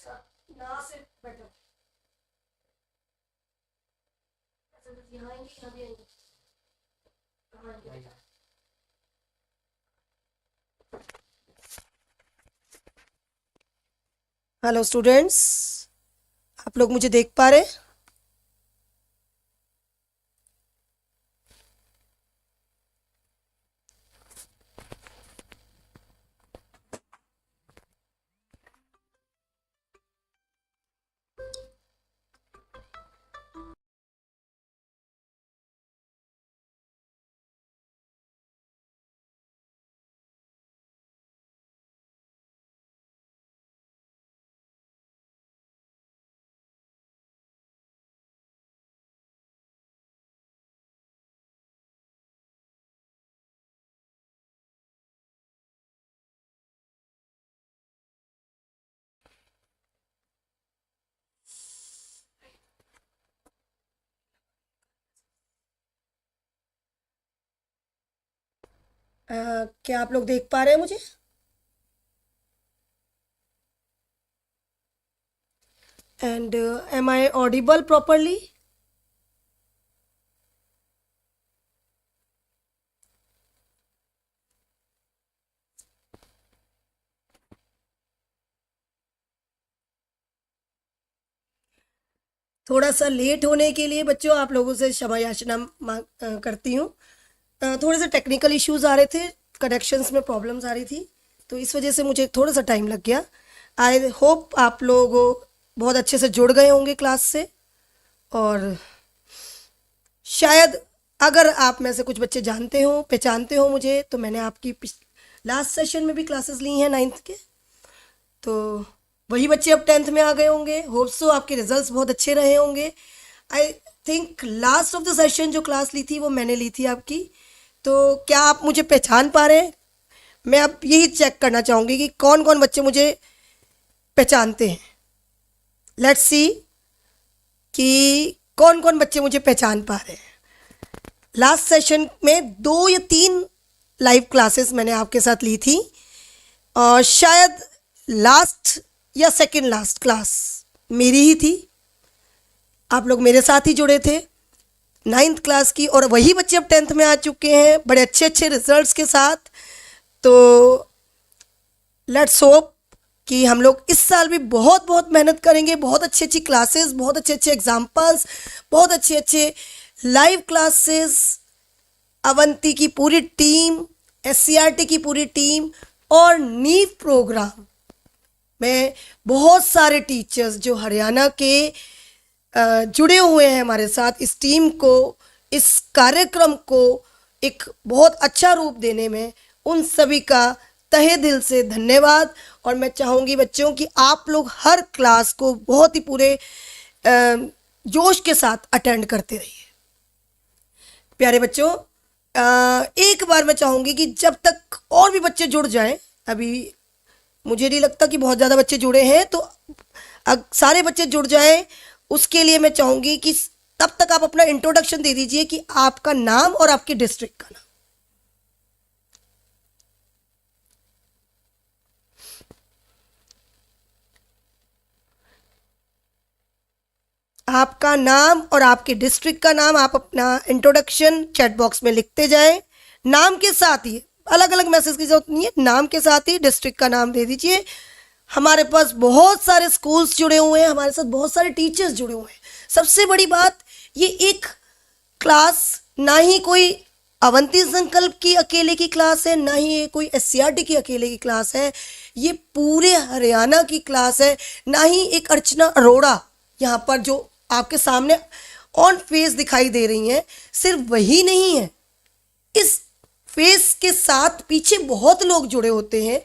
ऐसा ना से बेटर ऐसा कुछ यहाँ आएंगे, यहाँ भी आएंगे, कहाँ आएंगे? हेलो स्टूडेंट्स, आप लोग मुझे देख पा रहे हैं? क्या आप लोग देख पा रहे हैं मुझे? And am I audible properly? थोड़ा सा लेट होने के लिए बच्चों आप लोगों से क्षमा याचना करती हूँ। थोड़े से टेक्निकल इश्यूज आ रहे थे, कनेक्शंस में प्रॉब्लम्स आ रही थी, तो इस वजह से मुझे थोड़ा सा टाइम लग गया। आई होप आप लोग बहुत अच्छे से जुड़ गए होंगे क्लास से, और शायद अगर आप में से कुछ बच्चे जानते हो, पहचानते हो मुझे, तो मैंने आपकी लास्ट सेशन में भी क्लासेस ली हैं 9th के, तो वही बच्चे अब 10th में आ गए होंगे। होप सो आपके रिजल्ट्स बहुत अच्छे रहे होंगे। I think last of the session जो क्लास ली थी वो मैंने ली थी आपकी। तो क्या आप मुझे पहचान पा रहे हैं? मैं अब यही चेक करना चाहूँगी कि कौन कौन बच्चे मुझे पहचानते हैं। लेट्स सी कि कौन कौन बच्चे मुझे पहचान पा रहे हैं। लास्ट सेशन में 2 या 3 लाइव क्लासेस मैंने आपके साथ ली थी, और शायद लास्ट या सेकंड लास्ट क्लास मेरी ही थी। आप लोग मेरे साथ ही जुड़े थे 9th क्लास की, और वही बच्चे अब 10th में आ चुके हैं बड़े अच्छे अच्छे रिजल्ट्स के साथ। तो लेट्स होप कि हम लोग इस साल भी बहुत बहुत मेहनत करेंगे, बहुत अच्छी अच्छी क्लासेस, बहुत अच्छे अच्छे एग्जाम्पल्स, बहुत अच्छे अच्छे लाइव क्लासेस। अवंती की पूरी टीम, SCRT की पूरी टीम और नीव प्रोग्राम में बहुत सारे टीचर्स जो हरियाणा के जुड़े हुए हैं हमारे साथ, इस टीम को, इस कार्यक्रम को एक बहुत अच्छा रूप देने में, उन सभी का तहे दिल से धन्यवाद। और मैं चाहूँगी बच्चों कि आप लोग हर क्लास को बहुत ही पूरे जोश के साथ अटेंड करते रहिए। प्यारे बच्चों, एक बार मैं चाहूँगी कि जब तक और भी बच्चे जुड़ जाएं, अभी मुझे नहीं लगता कि बहुत ज़्यादा बच्चे जुड़े हैं, तो सारे बच्चे जुड़ जाएं, उसके लिए मैं चाहूँगी कि तब तक आप अपना इंट्रोडक्शन दे दीजिए कि आपका नाम और आपके डिस्ट्रिक्ट का नाम। आपका नाम और आपके डिस्ट्रिक्ट का नाम आप अपना इंट्रोडक्शन चैट बॉक्स में लिखते जाएं। नाम के साथ ही, अलग अलग मैसेज की जरूरत नहीं है, नाम के साथ ही डिस्ट्रिक्ट का नाम दे दीजिए। हमारे पास बहुत सारे स्कूल्स जुड़े हुए हैं, हमारे साथ बहुत सारे टीचर्स जुड़े हुए हैं। सबसे बड़ी बात, ये एक क्लास ना ही कोई अवंती संकल्प की अकेले की क्लास है, ना ही ये कोई SCRT की अकेले की क्लास है, ये पूरे हरियाणा की क्लास है। ना ही एक अर्चना अरोड़ा यहाँ पर जो आपके सामने ऑन फेस दिखाई दे रही हैं, सिर्फ वही नहीं है, इस फेस के साथ पीछे बहुत लोग जुड़े होते हैं।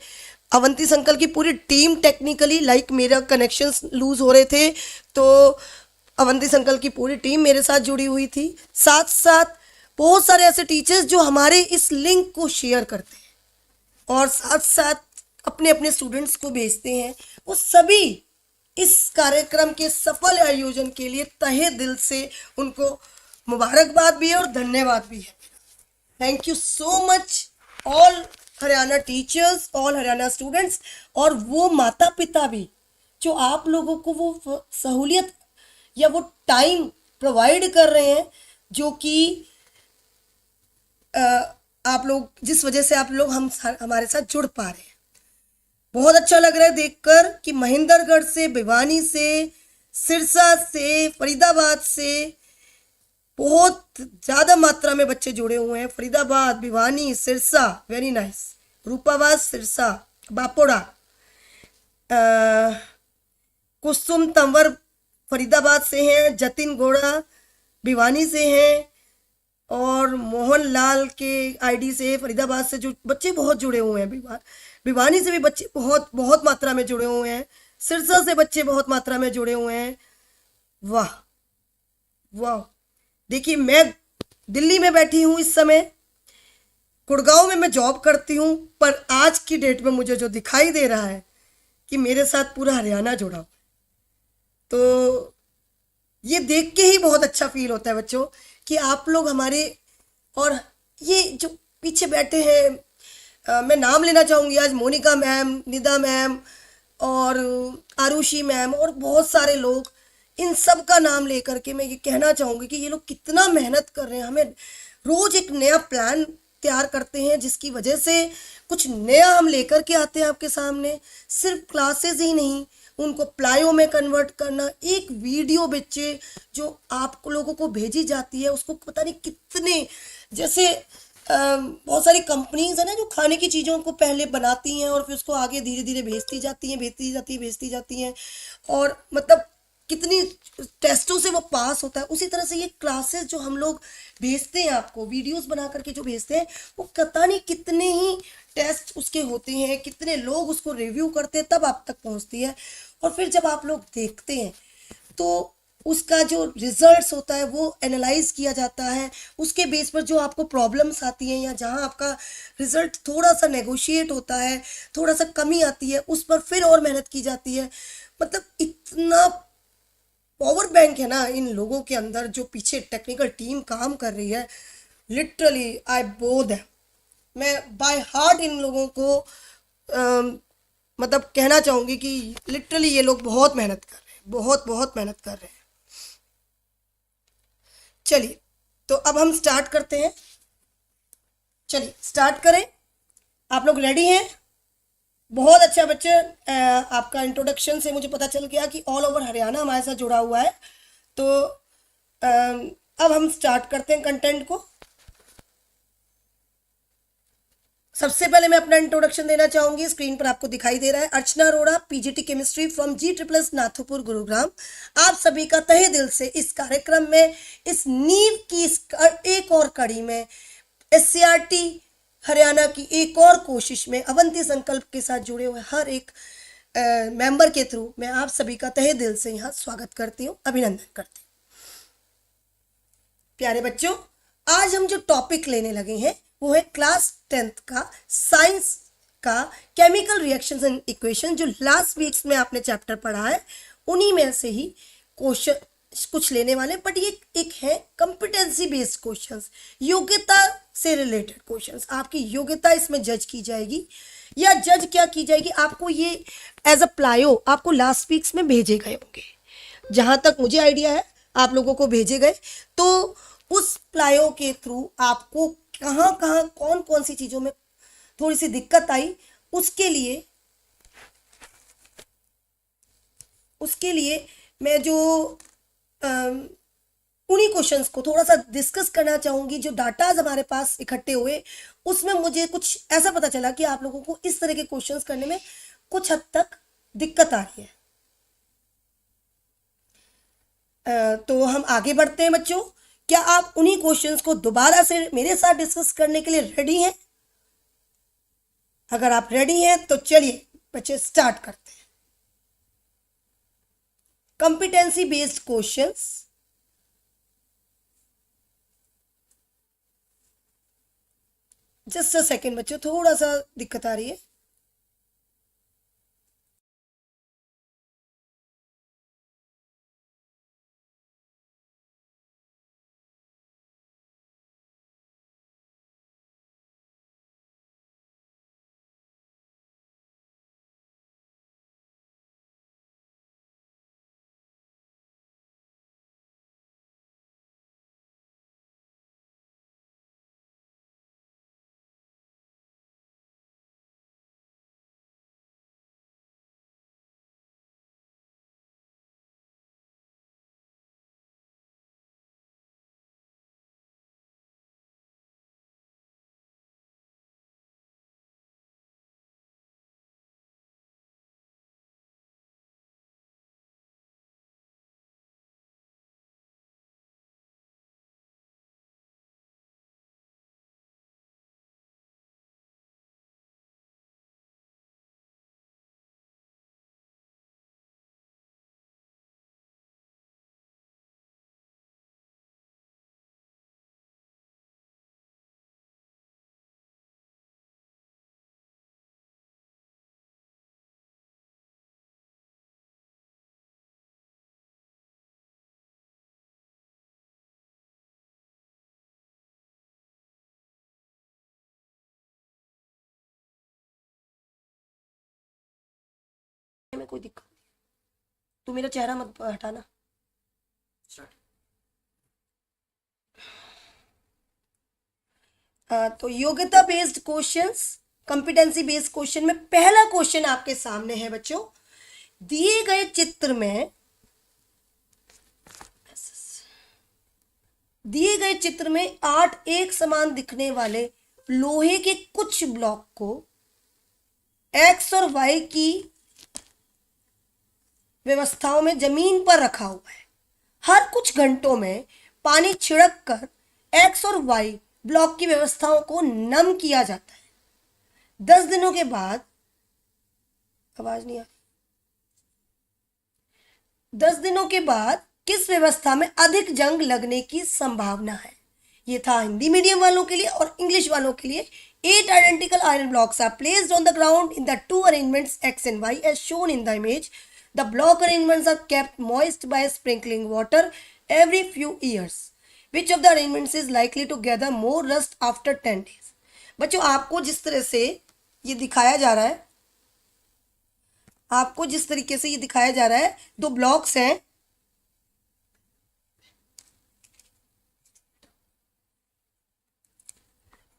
अवंती संकल्प की पूरी टीम टेक्निकली, लाइक मेरा कनेक्शंस लूज हो रहे थे, तो अवंती संकल्प की पूरी टीम मेरे साथ जुड़ी हुई थी। साथ साथ बहुत सारे ऐसे टीचर्स जो हमारे इस लिंक को शेयर करते हैं और साथ साथ अपने अपने स्टूडेंट्स को भेजते हैं। वो सभी इस कार्यक्रम के सफल आयोजन के लिए तहे दिल से उनको मुबारकबाद भी है और धन्यवाद भी है। Thank you so much all Haryana teachers, all Haryana students, और वो माता पिता भी जो आप लोगों को वो सहूलियत या वो टाइम प्रोवाइड कर रहे हैं, जो कि आप लोग, जिस वजह से आप लोग हमारे साथ जुड़ पा रहे हैं। बहुत अच्छा लग रहा है देखकर कि महेंद्रगढ़ से, भिवानी से, सिरसा से, फरीदाबाद से बहुत ज़्यादा मात्रा में बच्चे जुड़े हुए हैं। Faridabad, Bhiwani, Sirsa, very nice. रूपाबाद, सिरसा, बापोड़ा, कुसुम तंवर फरीदाबाद से हैं, जतिन गोड़ा भिवानी से हैं, और मोहन लाल के आईडी से फरीदाबाद से जो बच्चे बहुत जुड़े हुए हैं। भिवानी से भी बच्चे बहुत बहुत मात्रा में जुड़े हुए हैं। सिरसा से बच्चे बहुत मात्रा में जुड़े हुए हैं। वाह वाह। देखिए, मैं दिल्ली में बैठी हूँ इस समय, गुड़गांव में मैं जॉब करती हूँ, पर आज की डेट में मुझे जो दिखाई दे रहा है कि मेरे साथ पूरा हरियाणा जुड़ा हुआ है। तो ये देख के ही बहुत अच्छा फील होता है बच्चों कि आप लोग हमारे, और ये जो पीछे बैठे हैं, मैं नाम लेना चाहूँगी आज, मोनिका मैम, निदा मैम और आरुषि मैम और बहुत सारे लोग, इन सब का नाम लेकर के मैं ये कहना चाहूँगी कि ये लोग कितना मेहनत कर रहे हैं। हमें रोज एक नया प्लान तैयार करते हैं, जिसकी वजह से कुछ नया हम लेकर के आते हैं आपके सामने। सिर्फ क्लासेस ही नहीं, उनको प्लायो में कन्वर्ट करना, एक वीडियो बच्चे जो आप लोगों को भेजी जाती है, उसको पता नहीं कितने, जैसे बहुत सारी कंपनीज है ना जो खाने की चीज़ों को पहले बनाती हैं और फिर उसको आगे धीरे धीरे भेजती जाती हैं, और मतलब कितनी टेस्टों से वो पास होता है। उसी तरह से ये क्लासेस जो हम लोग भेजते हैं आपको, वीडियोस बना करके जो भेजते हैं, वो पता नहीं कितने ही टेस्ट उसके होते हैं, कितने लोग उसको रिव्यू करते हैं, तब आप तक पहुंचती है। और फिर जब आप लोग देखते हैं तो उसका जो रिजल्ट्स होता है वो एनालाइज किया जाता है। उसके बेस पर जो आपको प्रॉब्लम्स आती हैं या जहां आपका रिजल्ट थोड़ा सा नेगोशिएट होता है, थोड़ा सा कमी आती है, उस पर फिर और मेहनत की जाती है। मतलब इतना पावर बैंक है ना इन लोगों के अंदर, जो पीछे टेक्निकल टीम काम कर रही है। लिटरली आई बोध है, मैं बाय हार्ट इन लोगों को मतलब कहना चाहूँगी कि लिटरली ये लोग बहुत मेहनत कर रहे हैं, बहुत बहुत मेहनत कर रहे हैं। चलिए, तो अब हम स्टार्ट करते हैं। चलिए स्टार्ट करें। आप लोग रेडी हैं? बहुत अच्छा बच्चे, आपका इंट्रोडक्शन से मुझे पता चल गया कि ऑल ओवर हरियाणा हमारे साथ जुड़ा हुआ है। तो अब हम स्टार्ट करते हैं कंटेंट को। सबसे पहले मैं अपना इंट्रोडक्शन देना चाहूंगी। स्क्रीन पर आपको दिखाई दे रहा है Archana Arora, PGT chemistry from G++ Nathupur Gurugram. आप सभी का तहे दिल से इस कार्यक्रम में, इस नींव की इस एक और कड़ी में, SCRT हरियाणा की एक और कोशिश में अवंती संकल्प के साथ जुड़े हुए हर एक मेंबर के थ्रू मैं आप सभी का तहे दिल से यहाँ स्वागत करती हूँ, अभिनंदन करती हूँ। प्यारे बच्चों, आज हम जो टॉपिक लेने लगे हैं वो है क्लास 10th का साइंस का केमिकल रिएक्शंस एंड इक्वेशन। जो लास्ट वीक्स में आपने चैप्टर पढ़ा है, उन्हीं में से ही क्वेश्चन कुछ लेने वाले, बट ये एक है कॉम्पिटेंसी बेस्ड क्वेश्चंस, योग्यता से रिलेटेड क्वेश्चंस। आपकी योग्यता इसमें जज की जाएगी, या जज क्या की जाएगी, आपको ये एज अ प्लायो आपको लास्ट वीक्स में भेजे गए होंगे, जहां तक मुझे आइडिया है आप लोगों को भेजे गए। तो उस प्लायो के थ्रू आपको कहाँ कहाँ कौन कौन सी चीजों में थोड़ी सी दिक्कत आई, उसके लिए मैं जो उन्हीं क्वेश्चंस को थोड़ा सा डिस्कस करना चाहूंगी। जो डाटाज हमारे पास इकट्ठे हुए, उसमें मुझे कुछ ऐसा पता चला कि आप लोगों को इस तरह के क्वेश्चंस करने में कुछ हद तक दिक्कत आ रही है। तो हम आगे बढ़ते हैं बच्चों। क्या आप उन्हीं क्वेश्चंस को दोबारा से मेरे साथ डिस्कस करने के लिए रेडी हैं? अगर आप रेडी हैं तो चलिए बच्चे स्टार्ट करते हैं। Competency based questions. Just a second बच्चों, थोड़ा सा दिक्कत आ रही है। कोई दिक्कत नहीं। तू मेरा चेहरा मत हटाना। तो योग्यता based questions, competency based question में पहला क्वेश्चन आपके सामने है बच्चों। दिए गए चित्र में, दिए गए चित्र में 8 एक समान दिखने वाले लोहे के कुछ ब्लॉक को एक्स और वाई की व्यवस्थाओं में जमीन पर रखा हुआ है। हर कुछ घंटों में पानी छिड़क कर एक्स और वाई ब्लॉक की व्यवस्थाओं को नम किया जाता है। 10 दिनों के बाद, आवाज नहीं आ, 10 दिनों के बाद किस व्यवस्था में अधिक जंग लगने की संभावना है। ये था हिंदी मीडियम वालों के लिए। और इंग्लिश वालों के लिए, 8 identical iron blocks are placed on the ground in the 2 arrangements X and Y as shown in the image. The block arrangements are kept moist by sprinkling water every few years. Which of the arrangements is likely to gather more rust after 10 days? बच्चों, आपको जिस तरह से ये दिखाया जा रहा है, आपको जिस तरीके से ये दिखाया जा रहा है, 2 ब्लॉक्स हैं।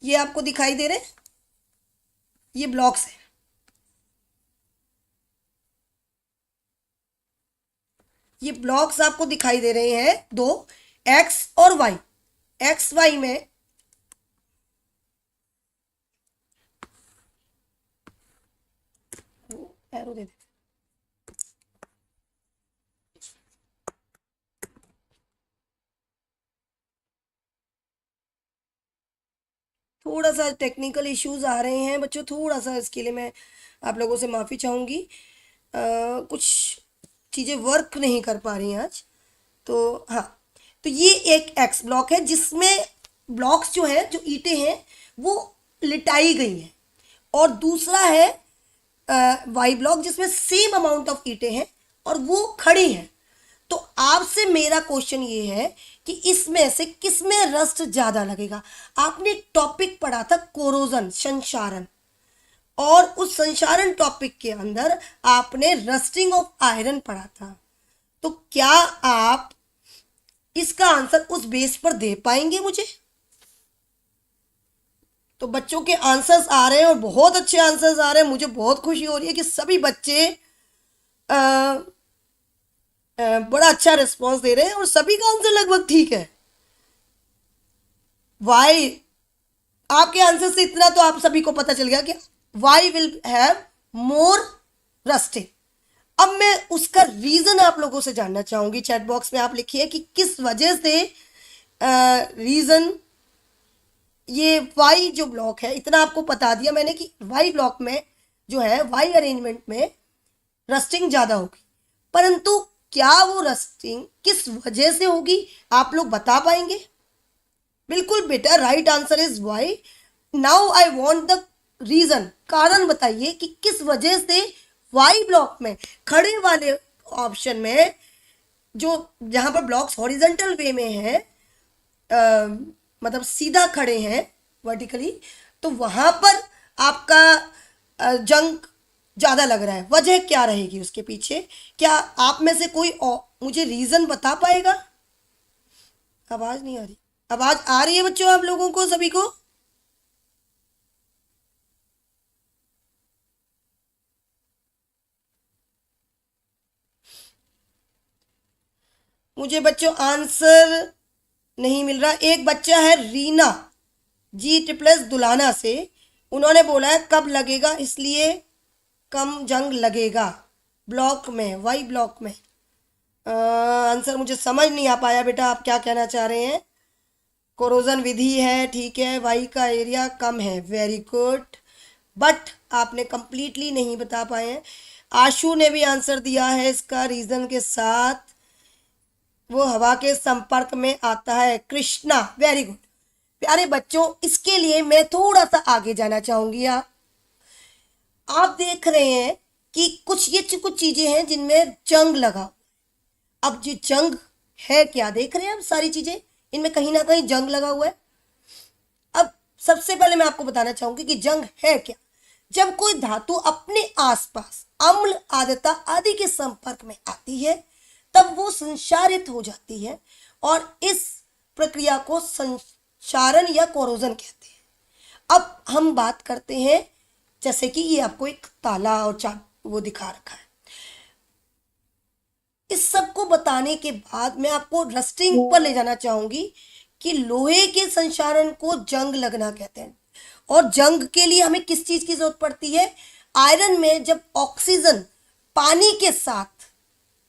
ये आपको दिखाई दे रहे हैं, ये ब्लॉक्स है। ये ब्लॉक्स आपको दिखाई दे रहे हैं 2, एक्स और वाई। एक्स वाई में एरो दे दे। थोड़ा सा टेक्निकल इश्यूज आ रहे हैं बच्चों, थोड़ा सा इसके लिए मैं आप लोगों से माफ़ी चाहूँगी। कुछ चीज़ें वर्क नहीं कर पा रही हैं आज। तो हाँ, तो ये एक एक्स ब्लॉक है जिसमें ब्लॉक्स जो है, जो ईंटें हैं वो लिटाई गई हैं। और दूसरा है वाई ब्लॉक जिसमें सेम अमाउंट ऑफ ईंटें हैं और वो खड़ी हैं। तो आपसे मेरा क्वेश्चन ये है कि इसमें से किसमें रस्ट ज्यादा लगेगा। आपने एक टॉपिक पढ़ा था कोरोजन, संक्षारण, और उस संक्षारण टॉपिक के अंदर आपने रस्टिंग ऑफ आयरन पढ़ा था। तो क्या आप इसका आंसर उस बेस पर दे पाएंगे मुझे? तो बच्चों के आंसर्स आ रहे हैं और बहुत अच्छे आंसर्स आ रहे हैं। मुझे बहुत खुशी हो रही है कि सभी बच्चे बड़ा अच्छा रिस्पॉन्स दे रहे हैं और सभी का आंसर लगभग ठीक है। वाई, आपके आंसर से इतना तो आप सभी को पता चल गया कि Y will have more rusting. अब मैं उसका रीजन आप लोगों से जानना चाहूंगी। चैट बॉक्स में आप लिखिए कि किस वजह से रीजन ये वाई जो ब्लॉक है, इतना आपको बता दिया मैंने कि वाई ब्लॉक में जो है, वाई अरेंजमेंट में रस्टिंग ज्यादा होगी, परंतु क्या वो रस्टिंग किस वजह से होगी आप लोग बता पाएंगे? बिल्कुल बेटा, right answer is Y. Now I want the reason, कारण बताइए कि किस वजह से वाई ब्लॉक में, खड़े वाले ऑप्शन में, जो जहां पर ब्लॉक्स हॉरिजॉन्टल वे में है, मतलब सीधा खड़े हैं वर्टिकली, तो वहां पर आपका जंग ज्यादा लग रहा है। वजह क्या रहेगी उसके पीछे? क्या आप में से कोई मुझे रीजन बता पाएगा? आवाज नहीं आ रही। आवाज आ रही है बच्चों आप लोगों को सभी को? मुझे बच्चों आंसर नहीं मिल रहा। एक बच्चा है रीना G++ दुलाना से, उन्होंने बोला है कब लगेगा, इसलिए कम जंग लगेगा ब्लॉक में, वाई ब्लॉक में। आंसर मुझे समझ नहीं आ पाया बेटा, आप क्या कहना चाह रहे हैं? कोरोजन विधि है, ठीक है, वाई का एरिया कम है, वेरी गुड, बट आपने कंप्लीटली नहीं बता पाए हैं। आशु ने भी आंसर दिया है इसका रीजन के साथ, वो हवा के संपर्क में आता है। Krishna, very good. प्यारे बच्चों, इसके लिए मैं थोड़ा सा आगे जाना चाहूंगी। आप देख रहे हैं कि कुछ चीजें हैं जिनमें जंग लगा। अब जो जंग है, क्या देख रहे हैं आप? सारी चीजें इनमें कहीं ना कहीं जंग लगा हुआ है। अब सबसे पहले मैं आपको बताना चाहूंगी कि जंग है क्या। जब कोई धातु अपने आसपास अम्ल, आर्द्रता आदि के संपर्क में आती है तब वो संक्षारित हो जाती है और इस प्रक्रिया को संक्षारण या कोरोजन कहते हैं। अब हम बात करते हैं, जैसे कि ये आपको एक ताला और वो दिखा रखा है। इस सब को बताने के बाद मैं आपको रस्टिंग पर ले जाना चाहूंगी कि लोहे के संक्षारण को जंग लगना कहते हैं। और जंग के लिए हमें किस चीज की जरूरत पड़ती है? आयरन में जब ऑक्सीजन पानी के साथ,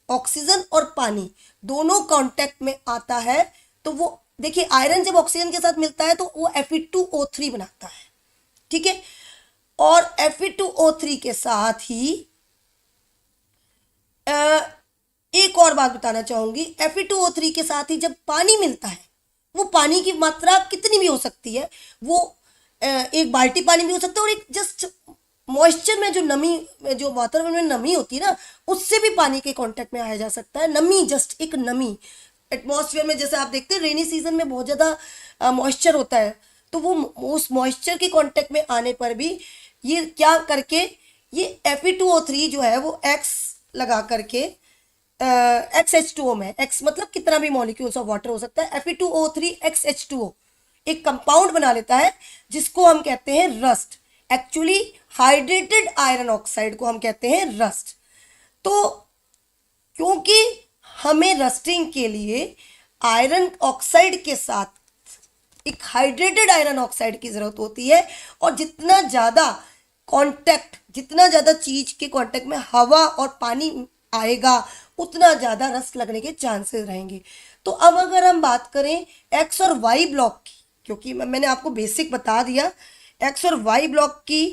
ऑक्सीजन और पानी दोनों कांटेक्ट में आता है तो वो देखिए, आयरन जब ऑक्सीजन के साथ मिलता है तो वो Fe2O3 बनाता है, ठीक है। और Fe2O3 के साथ ही एक और बात बताना चाहूंगी, Fe2O3 के साथ ही जब पानी मिलता है, वो पानी की मात्रा कितनी भी हो सकती है, वो एक बाल्टी पानी भी हो सकता है, और एक जस्ट मॉइस्चर में जो नमी, जो वातावरण में नमी होती है ना, उससे भी पानी के कांटेक्ट में आया जा सकता है। नमी, जस्ट एक नमी एटमॉस्फेयर में, जैसे आप देखते हैं रेनी सीजन में बहुत ज़्यादा मॉइस्चर होता है, तो वो उस मॉइस्चर के कांटेक्ट में आने पर भी ये क्या करके, ये Fe2O3 जो है वो X लगा करके XH2O में, X मतलब कितना भी मॉलिक्यूल्स ऑफ वाटर हो सकता है, Fe2O3 XH2O एक कंपाउंड बना लेता है जिसको हम कहते हैं rust. Actually hydrated iron oxide को हम कहते हैं रस्ट। तो क्योंकि हमें रस्टिंग के लिए आयरन ऑक्साइड के साथ एक हाइड्रेटेड आयरन ऑक्साइड की जरूरत होती है, और जितना ज़्यादा कांटेक्ट, जितना ज़्यादा चीज के कांटेक्ट में हवा और पानी आएगा उतना ज़्यादा रस्ट लगने के चांसेस रहेंगे। तो अब अगर हम बात करें एक्स और वाई ब्लॉक की, क्योंकि मैंने आपको बेसिक बता दिया, एक्स और वाई ब्लॉक की,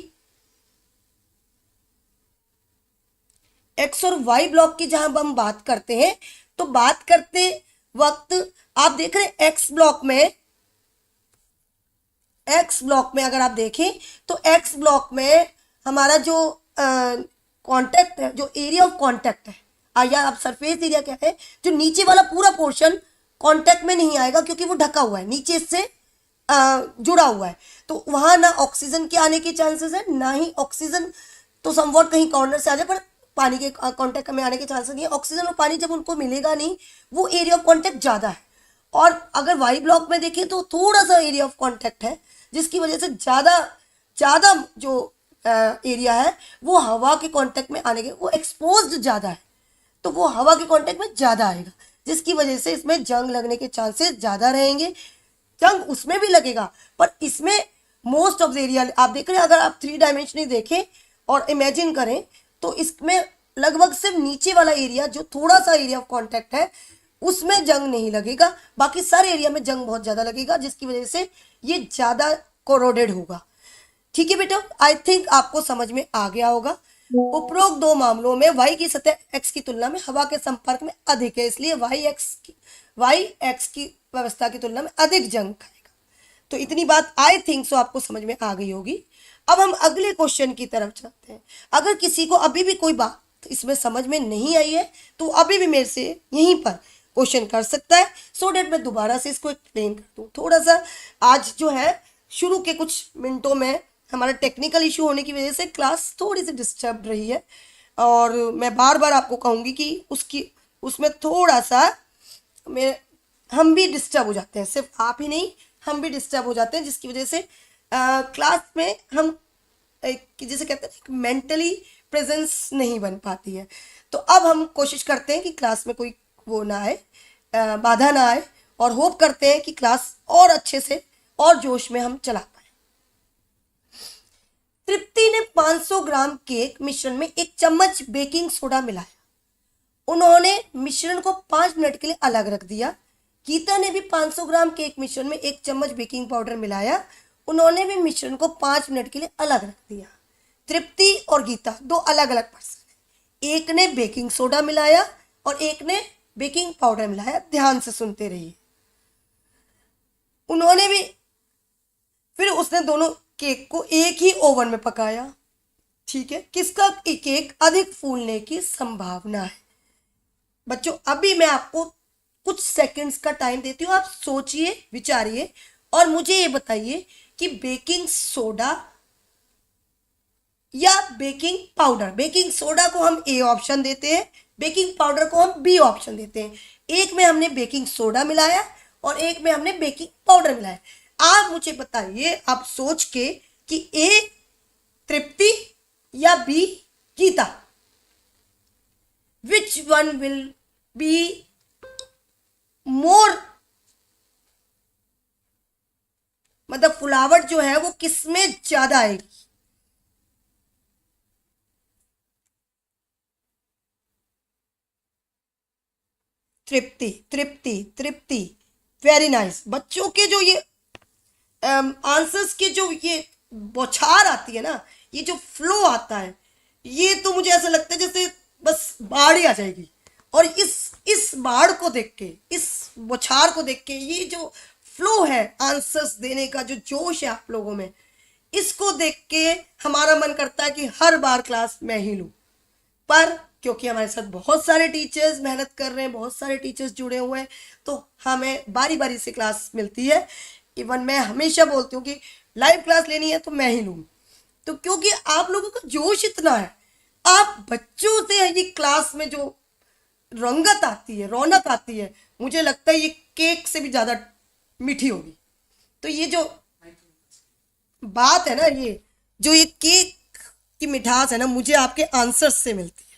एक्स और वाई ब्लॉक की जहां हम बात करते हैं, तो बात करते वक्त आप देख रहे हैं एक्स ब्लॉक में, एक्स ब्लॉक में अगर आप देखें तो एक्स ब्लॉक में हमारा जो कांटेक्ट है, जो एरिया ऑफ कांटेक्ट है, या आप सरफेस एरिया क्या है, जो नीचे वाला पूरा पोर्शन कांटेक्ट में नहीं आएगा क्योंकि वो ढका हुआ है, नीचे से जुड़ा हुआ है, तो वहां ना ऑक्सीजन के आने के चांसेस है, ना ही ऑक्सीजन तो समवॉट कहीं कॉर्नर से आ जाए, पर पानी के कांटेक्ट में आने के चांसेस नहीं है। ऑक्सीजन और पानी जब उनको मिलेगा नहीं, वो एरिया ऑफ कांटेक्ट ज़्यादा है। और अगर वाई ब्लॉक में देखें तो थोड़ा सा एरिया ऑफ कांटेक्ट है, जिसकी वजह से ज़्यादा जो एरिया है वो हवा के कांटेक्ट में आने के, वो एक्सपोज्ड ज़्यादा है, तो वो हवा के कांटेक्ट में ज़्यादा आएगा, जिसकी वजह से इसमें जंग लगने के चांसेस ज़्यादा रहेंगे। जंग उसमें भी लगेगा, पर इसमें मोस्ट ऑफ द एरिया आप देख रहे हैं, अगर आप 3 डायमेंशनली देखें और इमेजिन करें तो इसमें लगभग सिर्फ नीचे वाला एरिया, जो थोड़ा सा एरिया ऑफ कांटेक्ट है, उसमें जंग नहीं लगेगा, बाकी सारे एरिया में जंग बहुत ज़्यादा लगेगा, जिसकी वजह से ये ज़्यादा कोरोडेड होगा। ठीक है बेटा, आई थिंक आपको समझ में आ गया होगा। उपरोक्त दो मामलों में वाई की सतह एक्स की तुलना में हवा के संपर्क में अधिक है, इसलिए वाई एक्स की व्यवस्था की तुलना में अधिक जंग खाएगा। तो इतनी बात आई थिंक सो आपको समझ में आ गई होगी। अब हम अगले क्वेश्चन की तरफ चलते हैं। अगर किसी को अभी भी कोई बात इसमें समझ में नहीं आई है तो अभी भी मेरे से यहीं पर क्वेश्चन कर सकता है, सो डेट मैं दोबारा से इसको एक्सप्लेन कर दूँ। थोड़ा सा आज जो है शुरू के कुछ मिनटों में हमारा टेक्निकल इशू होने की वजह से क्लास थोड़ी सी डिस्टर्ब रही है, और मैं बार बार आपको कहूँगी कि उसमें थोड़ा सा हम भी डिस्टर्ब हो जाते हैं, सिर्फ आप ही नहीं, हम भी डिस्टर्ब हो जाते हैं, जिसकी वजह से क्लास में हम जैसे कहते हैं मेंटली प्रेजेंस नहीं बन पाती है। तो अब हम कोशिश करते हैं कि क्लास में कोई वो ना आए, बाधा ना आए, और होप करते हैं कि क्लास और अच्छे से और जोश में हम चला पाए। तृप्ति ने 500 ग्राम केक मिश्रण में 1 चम्मच बेकिंग सोडा मिलाया। उन्होंने मिश्रण को 5 मिनट के लिए अलग रख दिया। गीता ने भी 500 ग्राम केक मिश्रण में 1 चम्मच बेकिंग पाउडर मिलाया। उन्होंने भी मिश्रण को 5 मिनट के लिए अलग रख दिया। तृप्ति और गीता दो अलग अलग पर्सन है, एक ने बेकिंग सोडा मिलाया और एक ने बेकिंग पाउडर मिलाया। ध्यान से सुनते रहिए। उन्होंने भी, फिर उसने दोनों केक को एक ही ओवन में पकाया। ठीक है, किसका केक अधिक फूलने की संभावना है? बच्चों अभी मैं आपको कुछ सेकंड्स का टाइम देती हूँ, आप सोचिए, विचारिए और मुझे ये बताइए कि बेकिंग सोडा या बेकिंग पाउडर। बेकिंग सोडा को हम ए ऑप्शन देते हैं, बेकिंग पाउडर को हम बी ऑप्शन देते हैं। एक में हमने बेकिंग सोडा मिलाया और एक में हमने बेकिंग पाउडर मिलाया। आप मुझे बताइए, आप सोच के, कि ए तृप्ति या B Gita, which one will be more, मतलब फुलावट जो है वो किसमें ज्यादा आएगी? तृप्ति, तृप्ति, तृप्ति। Very nice. बच्चों के जो ये आंसर्स के जो ये बौछार आती है ना, ये जो फ्लो आता है, ये तो मुझे ऐसा लगता है जैसे बस बाढ़ ही आ जाएगी। और इस बाढ़ को देख के, इस बौछार को देख के, ये जो फ्लो है आंसर्स देने का, जो जोश है आप लोगों में, इसको देख के हमारा मन करता है कि हर बार क्लास मैं ही लूं। पर क्योंकि हमारे साथ बहुत सारे टीचर्स मेहनत कर रहे हैं, बहुत सारे टीचर्स जुड़े हुए हैं, तो हमें बारी बारी से क्लास मिलती है। इवन मैं हमेशा बोलती हूँ कि लाइव क्लास लेनी है तो मैं ही लूँ। तो क्योंकि आप लोगों का जोश इतना है, आप बच्चों से ये क्लास में जो रंगत आती है, रौनक आती है, मुझे लगता है ये केक से भी ज़्यादा मीठी होगी। तो ये जो बात है ना, ये जो ये केक की मिठास है ना, मुझे आपके आंसर्स से मिलती है।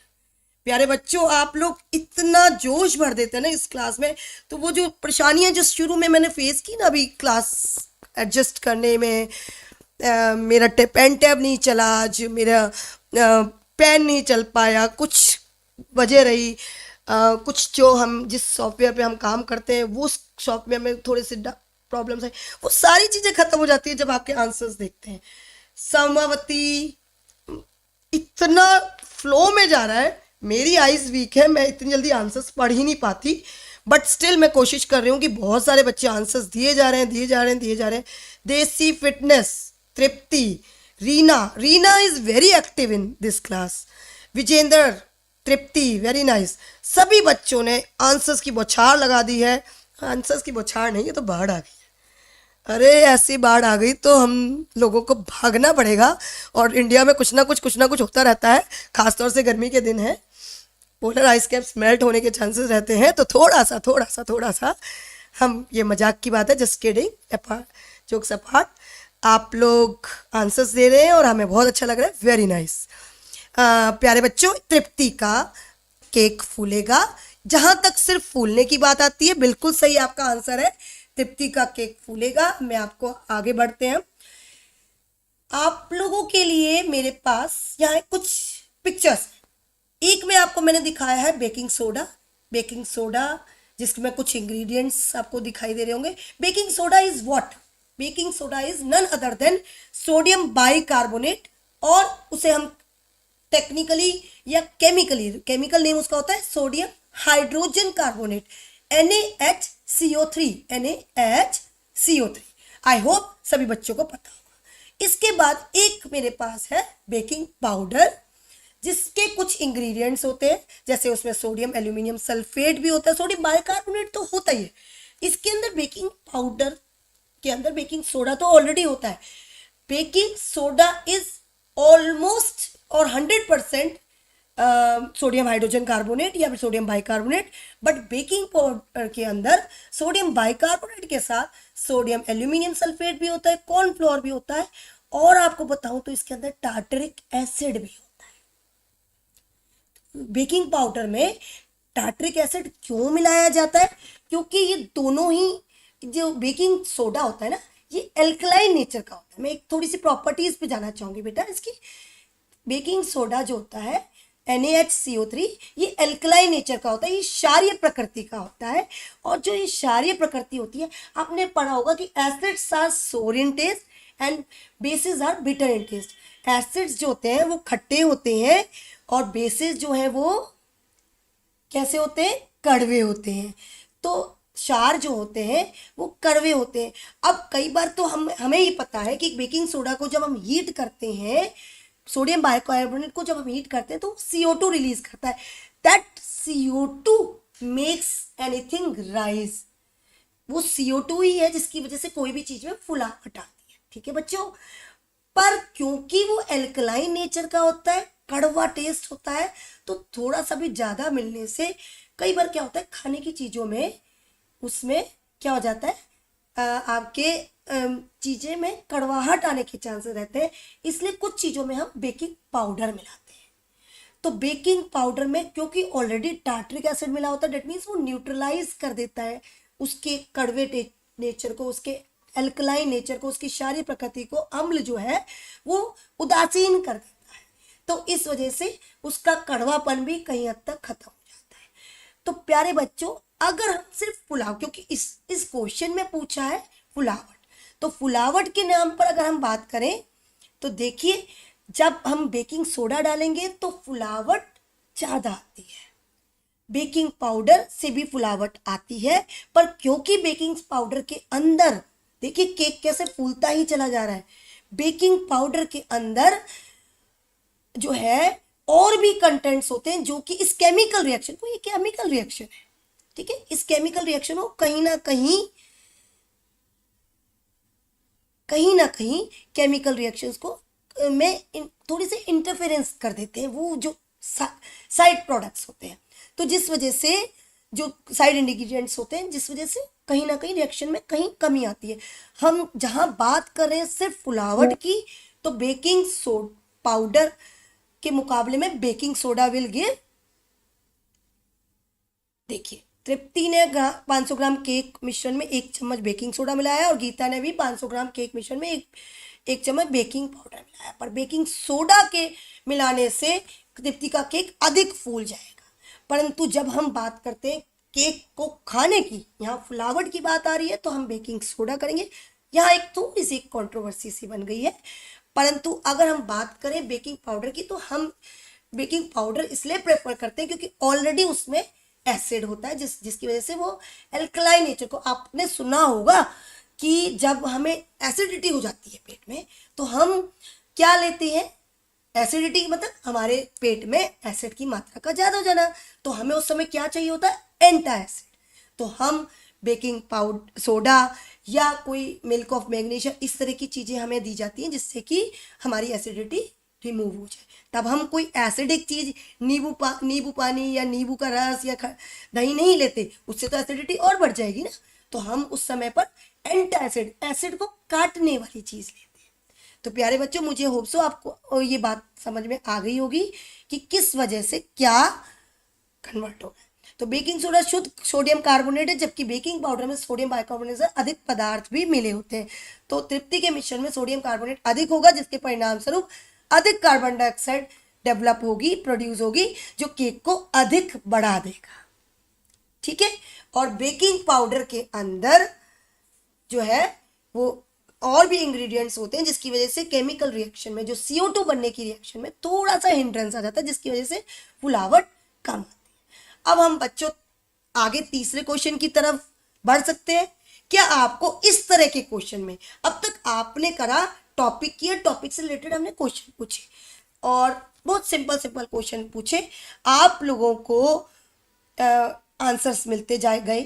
प्यारे बच्चों, आप लोग इतना जोश भर देते हैं ना इस क्लास में, तो वो जो परेशानियां जो शुरू में मैंने फेस की ना, अभी क्लास एडजस्ट करने में, मेरा पेन टैब नहीं चला आज, मेरा पेन नहीं चल पाया, कुछ वजह रही, कुछ जो हम जिस सॉफ्टवेयर पे हम काम करते हैं वो सॉफ्टवेयर में थोड़े से प्रॉब्लम्स है, वो सारी चीज़ें खत्म हो जाती है जब आपके आंसर्स देखते हैं। समावती इतना फ्लो में जा रहा है, मेरी आइज वीक है, मैं इतनी जल्दी आंसर्स पढ़ ही नहीं पाती, बट स्टिल मैं कोशिश कर रही हूँ कि बहुत सारे बच्चे आंसर्स दिए जा रहे हैं, दिए जा रहे हैं, दिए जा रहे हैं। Desi fitness, Tripti, Reena, Reena is very active in this class, Vijender, Tripti, very nice. सभी बच्चों ने आंसर्स की बौछार लगा दी है। आंसर्स की बौछार नहीं, ये तो बाढ़ आ गई। अरे ऐसी बाढ़ आ गई तो हम लोगों को भागना पड़ेगा। और इंडिया में कुछ ना कुछ होता रहता है, खासतौर से गर्मी के दिन है, पोलर आइस कैप्स मेल्ट होने के चांसेस रहते हैं। तो थोड़ा सा हम, ये मजाक की बात है, just kidding, apart, jokes apart, आप लोग आंसर्स दे रहे हैं और हमें बहुत अच्छा लग रहा है। Very nice. प्यारे बच्चों, तृप्ति का केक फूलेगा। जहां तक सिर्फ फूलने की बात आती है, बिल्कुल सही आपका आंसर है, तृप्ति का केक फूलेगा। मैं आपको आगे बढ़ते हैं, आप लोगों के लिए मेरे पास यहाँ कुछ पिक्चर्स। एक में आपको मैंने दिखाया है बेकिंग सोडा, बेकिंग सोडा जिसमें कुछ इंग्रेडिएंट्स आपको दिखाई दे रहे होंगे। Baking soda is what? Baking soda is none other than sodium bicarbonate, और उसे हम टेक्निकली या केमिकली, केमिकल नेम उसका होता है sodium hydrogen carbonate, NaHCO3, NaHCO3। I hope सभी बच्चों को पता होगा। इसके बाद एक मेरे पास है बेकिंग पाउडर, जिसके कुछ इंग्रेडिएंट्स होते हैं, जैसे उसमें सोडियम एल्यूमिनियम सल्फेट भी होता है, सोडियम बाइकार्बोनेट तो होता ही है। इसके अंदर बेकिंग पाउडर के अंदर बेकिंग सोडा तो ऑलरेडी होता है। बेकिंग सोडा इज ऑलमोस्ट और 100% सोडियम हाइड्रोजन कार्बोनेट या फिर sodium bicarbonate, but baking powder के अंदर सोडियम बाइकार्बोनेट के साथ सोडियम एल्यूमिनियम सल्फेट भी होता है, कॉर्नफ्लोर भी होता है, और आपको बताऊं तो इसके अंदर टार्टरिक एसिड भी होता है। बेकिंग पाउडर में टार्टरिक एसिड क्यों मिलाया जाता है? क्योंकि ये दोनों ही, जो बेकिंग सोडा होता है ना, ये एल्कलाइन नेचर का होता है। मैं एक थोड़ी सी प्रॉपर्टीज पे जाना चाहूंगी बेटा इसकी। बेकिंग सोडा जो होता है NaHCO3, ये एल्कलाइन नेचर का होता है, ये क्षारीय प्रकृति का होता है। और जो ये क्षारीय प्रकृति होती है, आपने पढ़ा होगा कि acids are sour in taste and bases are bitter in taste. Acids जो होते हैं वो खट्टे होते हैं, और बेसिस जो है वो कैसे होते हैं? कड़वे होते हैं। तो क्षार जो होते हैं वो कड़वे होते हैं। अब कई बार तो हमें ये पता है कि बेकिंग सोडा को जब हम हीट करते हैं, सोडियम बाइकार्बोनेट को जब हम हीट करते हैं, तो CO2 रिलीज करता है। That CO2 makes anything rise. वो CO2 ही है जिसकी वजह से कोई भी चीज में फुलावट आती है। ठीक है बच्चों, पर क्योंकि वो एल्कलाइन नेचर का होता है, कड़वा टेस्ट होता है, तो थोड़ा सा भी ज्यादा मिलने से कई बार क्या होता है खाने की चीजों में उसमें क्या हो जाता है, आपके चीजें में कड़वाहट आने के चांसेस रहते हैं। इसलिए कुछ चीजों में हम बेकिंग पाउडर मिलाते हैं। तो बेकिंग पाउडर में क्योंकि ऑलरेडी टार्टरिक एसिड मिला होता है, डेट मीन्स वो न्यूट्रलाइज कर देता है उसके कड़वे नेचर को, उसके एल्कलाइन नेचर को, उसकी क्षारीय प्रकृति को, अम्ल जो है वो उदासीन कर देता है। तो इस वजह से उसका कड़वापन भी कहीं हद तक खत्म हो जाता है। तो प्यारे बच्चों, अगर हम सिर्फ पुलाव, क्योंकि इस क्वेश्चन में पूछा है फुलावट, तो फुलावट के नाम पर अगर हम बात करें तो देखिए, जब हम बेकिंग सोडा डालेंगे तो फुलावट ज्यादा आती है। बेकिंग पाउडर से भी फुलावट आती है, पर क्योंकि बेकिंग पाउडर के अंदर, देखिए केक कैसे फूलता ही चला जा रहा है, बेकिंग पाउडर के अंदर जो है और भी कंटेंट्स होते हैं जो कि इस केमिकल रिएक्शन को, ये केमिकल रिएक्शन है, ठीक है, इस केमिकल रिएक्शन को कहीं ना कहीं केमिकल रिएक्शंस को में थोड़ी सी इंटरफेरेंस कर देते हैं वो जो साइड प्रोडक्ट्स होते हैं। तो जिस वजह से जो साइड इंग्रेडिएंट्स होते हैं, जिस वजह से कहीं ना कहीं रिएक्शन में कहीं कमी आती है। हम जहां बात कर रहे हैं सिर्फ फुलावट की, तो बेकिंग पाउडर के मुकाबले में बेकिंग सोडा विल गिव, देखिए तृप्ति ने 500 ग्राम केक मिश्रण में 1 चम्मच बेकिंग सोडा मिलाया और गीता ने भी 500 ग्राम केक मिश्रण में एक चम्मच बेकिंग पाउडर मिलाया, पर बेकिंग सोडा के मिलाने से तृप्ति का केक अधिक फूल जाएगा। परंतु जब हम बात करते हैं केक को खाने की, यहाँ फुलावट की बात आ रही है, तो हम बेकिंग सोडा करेंगे। यहाँ एक थोड़ी सी कंट्रोवर्सी सी बन गई है, परंतु अगर हम बात करें बेकिंग पाउडर की, तो हम बेकिंग पाउडर इसलिए प्रेफर करते हैं क्योंकि ऑलरेडी उसमें एसिड होता है, जिसकी वजह से वो एल्कलाइन नेचर को, आपने सुना होगा कि जब हमें एसिडिटी हो जाती है पेट में, तो हम क्या लेते हैं, एसिडिटी मतलब हमारे पेट में एसिड की मात्रा का ज्यादा हो जाना, तो हमें उस समय क्या चाहिए होता है, एंटा एसिड। तो हम बेकिंग पाउडर, सोडा या कोई मिल्क ऑफ मैग्नीशियम, इस तरह की चीजें हमें दी जाती हैं जिससे कि हमारी एसिडिटी रिमूव हो जाए। तब हम कोई एसिडिक चीज, नींबू पानी या नींबू का रस या दही नहीं लेते, उससे तो एसिडिटी और बढ़ जाएगी ना। तो हम उस समय पर एंटा एसिड, एसिड को काटने वाली चीज लेते हैं। तो प्यारे बच्चों, मुझे होप सो आपको ये बात समझ में आ गई होगी कि किस वजह से क्या कन्वर्ट होगा। तो बेकिंग सोडा शुद्ध सोडियम कार्बोनेट है, जबकि बेकिंग पाउडर में सोडियम बाइकार्बोनेट से अधिक पदार्थ भी मिले होते हैं। तो तृप्ति के मिश्रण में सोडियम कार्बोनेट अधिक होगा, जिसके परिणाम स्वरूप अधिक कार्बन डाइऑक्साइड डेवलप होगी, प्रोड्यूस होगी, जो केक को अधिक बढ़ा देगा, ठीक है। और बेकिंग पाउडर के अंदर जो है वो और भी इंग्रेडिएंट्स होते हैं, जिसकी वजह से केमिकल रिएक्शन में, जो CO2 बनने की रिएक्शन में थोड़ा सा हिंड्रेंस आ जाता है, जिसकी वजह से फुलावट कम आती है। अब हम बच्चों आगे तीसरे क्वेश्चन की तरफ बढ़ सकते हैं। क्या आपको इस तरह के क्वेश्चन में, अब तक आपने करा टॉपिक की, टॉपिक से रिलेटेड हमने क्वेश्चन पूछे और बहुत सिंपल क्वेश्चन पूछे, आप लोगों को आंसर्स मिलते जाए गए।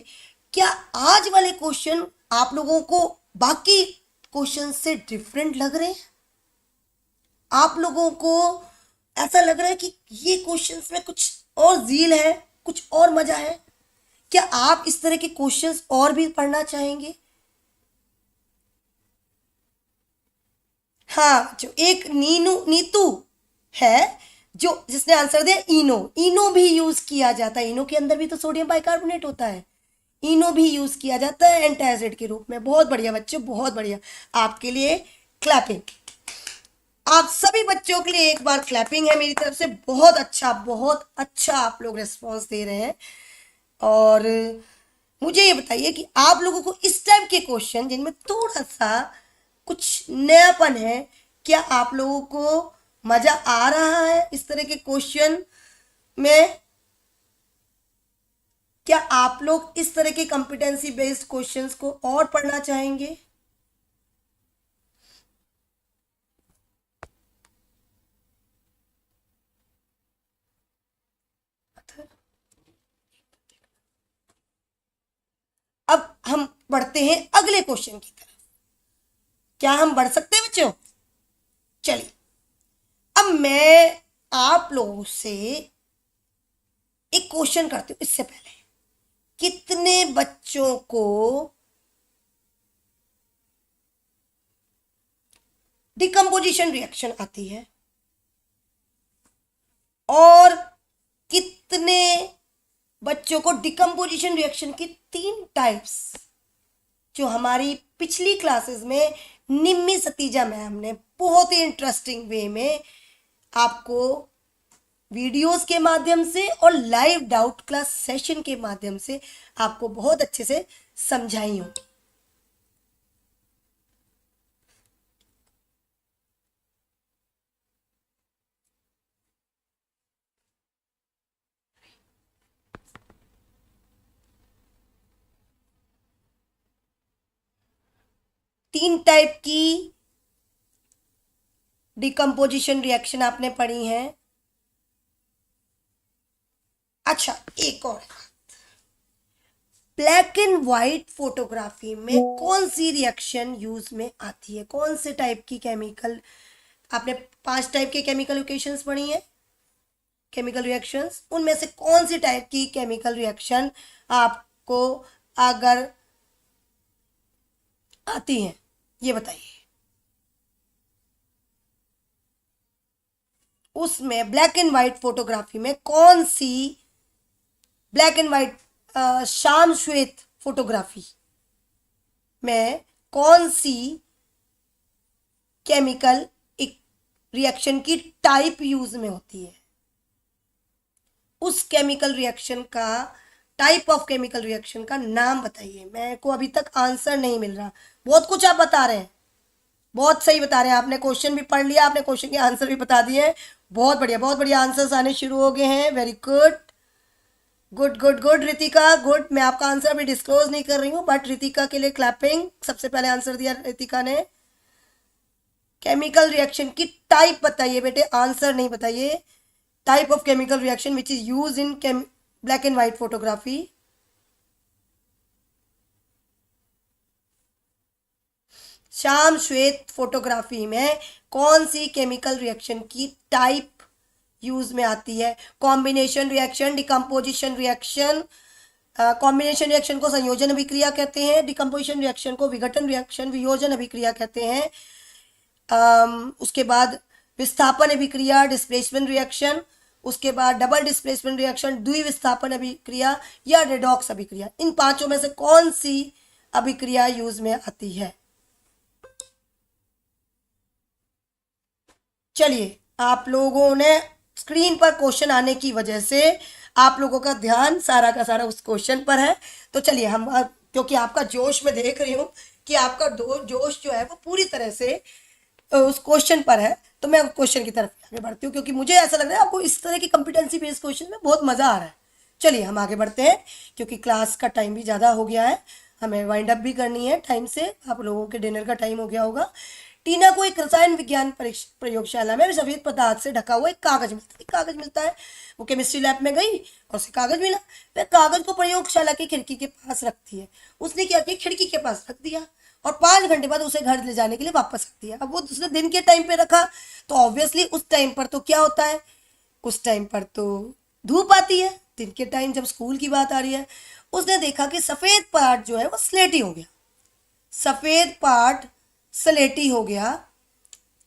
क्या आज वाले क्वेश्चन आप लोगों को बाकी क्वेश्चन से डिफरेंट लग रहे हैं? आप लोगों को ऐसा लग रहा है कि ये क्वेश्चंस में कुछ और जील है, कुछ और मजा है? क्या आप इस तरह के क्वेश्चंस और भी पढ़ना चाहेंगे? हाँ, जो एक नीतू है जो जिसने आंसर दिया इनो भी यूज किया जाता है। इनो के अंदर भी तो सोडियम बाइकार्बोनेट होता है, इनो भी यूज किया जाता है एंटासिड के रूप में। बहुत बढ़िया बच्चों, बहुत बढ़िया, आपके लिए क्लैपिंग। आप सभी बच्चों के लिए एक बार क्लैपिंग है मेरी तरफ से। बहुत अच्छा आप लोग रिस्पॉन्स दे रहे हैं। और मुझे ये बताइए कि आप लोगों को इस टाइप के क्वेश्चन जिनमें थोड़ा सा कुछ नयापन है, क्या आप लोगों को मजा आ रहा है इस तरह के क्वेश्चन में? क्या आप लोग इस तरह के कॉम्पिटेंसी बेस्ड क्वेश्चंस को और पढ़ना चाहेंगे? अब हम बढ़ते हैं अगले क्वेश्चन की तरफ। क्या हम बढ़ सकते हैं बच्चों? चलिए अब मैं आप लोगों से एक क्वेश्चन करती हूँ। इससे पहले कितने बच्चों को डिकम्पोजिशन रिएक्शन आती है और कितने बच्चों को डिकम्पोजिशन रिएक्शन की 3 टाइप्स जो हमारी पिछली क्लासेस में निम्मी सतीजा मैम ने बहुत ही इंटरेस्टिंग वे में आपको वीडियोस के माध्यम से और लाइव डाउट क्लास सेशन के माध्यम से आपको बहुत अच्छे से समझाई होंगी। तीन टाइप की डिकम्पोजिशन रिएक्शन आपने पढ़ी है। अच्छा, एक और ब्लैक एंड व्हाइट फोटोग्राफी में कौन सी रिएक्शन यूज में आती है? कौन से टाइप की केमिकल? आपने 5 टाइप के केमिकल इक्वेशंस पढ़ी है, केमिकल रिएक्शंस। उनमें से कौन सी टाइप की केमिकल रिएक्शन आपको अगर आती है ये बताइए। उसमें ब्लैक एंड व्हाइट फोटोग्राफी में कौन सी ब्लैक एंड व्हाइट शाम श्वेत फोटोग्राफी में कौन सी केमिकल रिएक्शन की टाइप यूज में होती है? उस केमिकल रिएक्शन का, टाइप ऑफ केमिकल रिएक्शन का नाम बताइए। मेरे को अभी तक आंसर नहीं मिल रहा। बहुत कुछ आप बता रहे हैं, बहुत सही बता रहे हैं। आपने क्वेश्चन भी पढ़ लिया, आपने क्वेश्चन के आंसर भी बता दिए। बहुत बढ़िया, बहुत बढ़िया आंसर्स आने शुरू हो गए हैं। Very good good good good Ritika, good. मैं आपका आंसर अभी डिस्क्लोज नहीं कर रही हूँ, बट रितिका के लिए क्लैपिंग। सबसे पहले आंसर दिया रितिका ने। केमिकल रिएक्शन की टाइप बताइए बेटे, आंसर नहीं बताइए। Type of chemical reaction which is use in black and white photography. Shyam श्वेत फोटोग्राफी में कौन सी केमिकल रिएक्शन की टाइप यूज में आती है? Combination reaction, decomposition reaction. Combination reaction को संयोजन अभिक्रिया कहते हैं, डिकम्पोजिशन रिएक्शन को विघटन रिएक्शन, वियोजन अभिक्रिया कहते हैं। उसके बाद विस्थापन अभिक्रिया, डिस्प्लेसमेंट रिएक्शन। उसके बाद डबल डिस्प्लेसमेंट रिएक्शन, द्विविस्थापन अभिक्रिया या रेडॉक्स अभिक्रिया। इन पांचों में से कौन सी अभिक्रिया यूज में आती है? चलिए, आप लोगों ने स्क्रीन पर क्वेश्चन आने की वजह से आप लोगों का ध्यान सारा का सारा उस क्वेश्चन पर है। तो चलिए हम, क्योंकि आपका जोश मैं देख रही हूँ कि आपका जोश जो है वो पूरी तरह से उस क्वेश्चन पर है, तो मैं क्वेश्चन की तरफ आगे बढ़ती हूँ, क्योंकि मुझे ऐसा लग रहा है आपको इस तरह की कॉम्पिटेंसी बेस्ड क्वेश्चन में बहुत मजा आ रहा है। चलिए हम आगे बढ़ते हैं, क्योंकि क्लास का टाइम भी ज़्यादा हो गया है, हमें वाइंड अप भी करनी है टाइम से। आप लोगों के डिनर का टाइम हो गया होगा। टीना को एक रसायन विज्ञान प्रयोगशाला में सफेद पदार्थ से ढका हुआ एक कागज मिलता है। कागज मिलता है, वो केमिस्ट्री लैब में गई और उसे कागज मिला। वह कागज को प्रयोगशाला की खिड़की के पास रखती है। उसने क्या किया, खिड़की के पास रख दिया और 5 घंटे बाद उसे घर ले जाने के लिए वापस रख दिया। अब वो दूसरे दिन के टाइम पे रखा, तो ऑब्वियसली उस टाइम पर तो क्या होता है, उस टाइम पर तो धूप आती है। दिन के टाइम जब स्कूल की बात आ रही है, उसने देखा कि सफेद पार्ट जो है वो स्लेटी हो गया। सफेद पार्ट स्लेटी हो गया।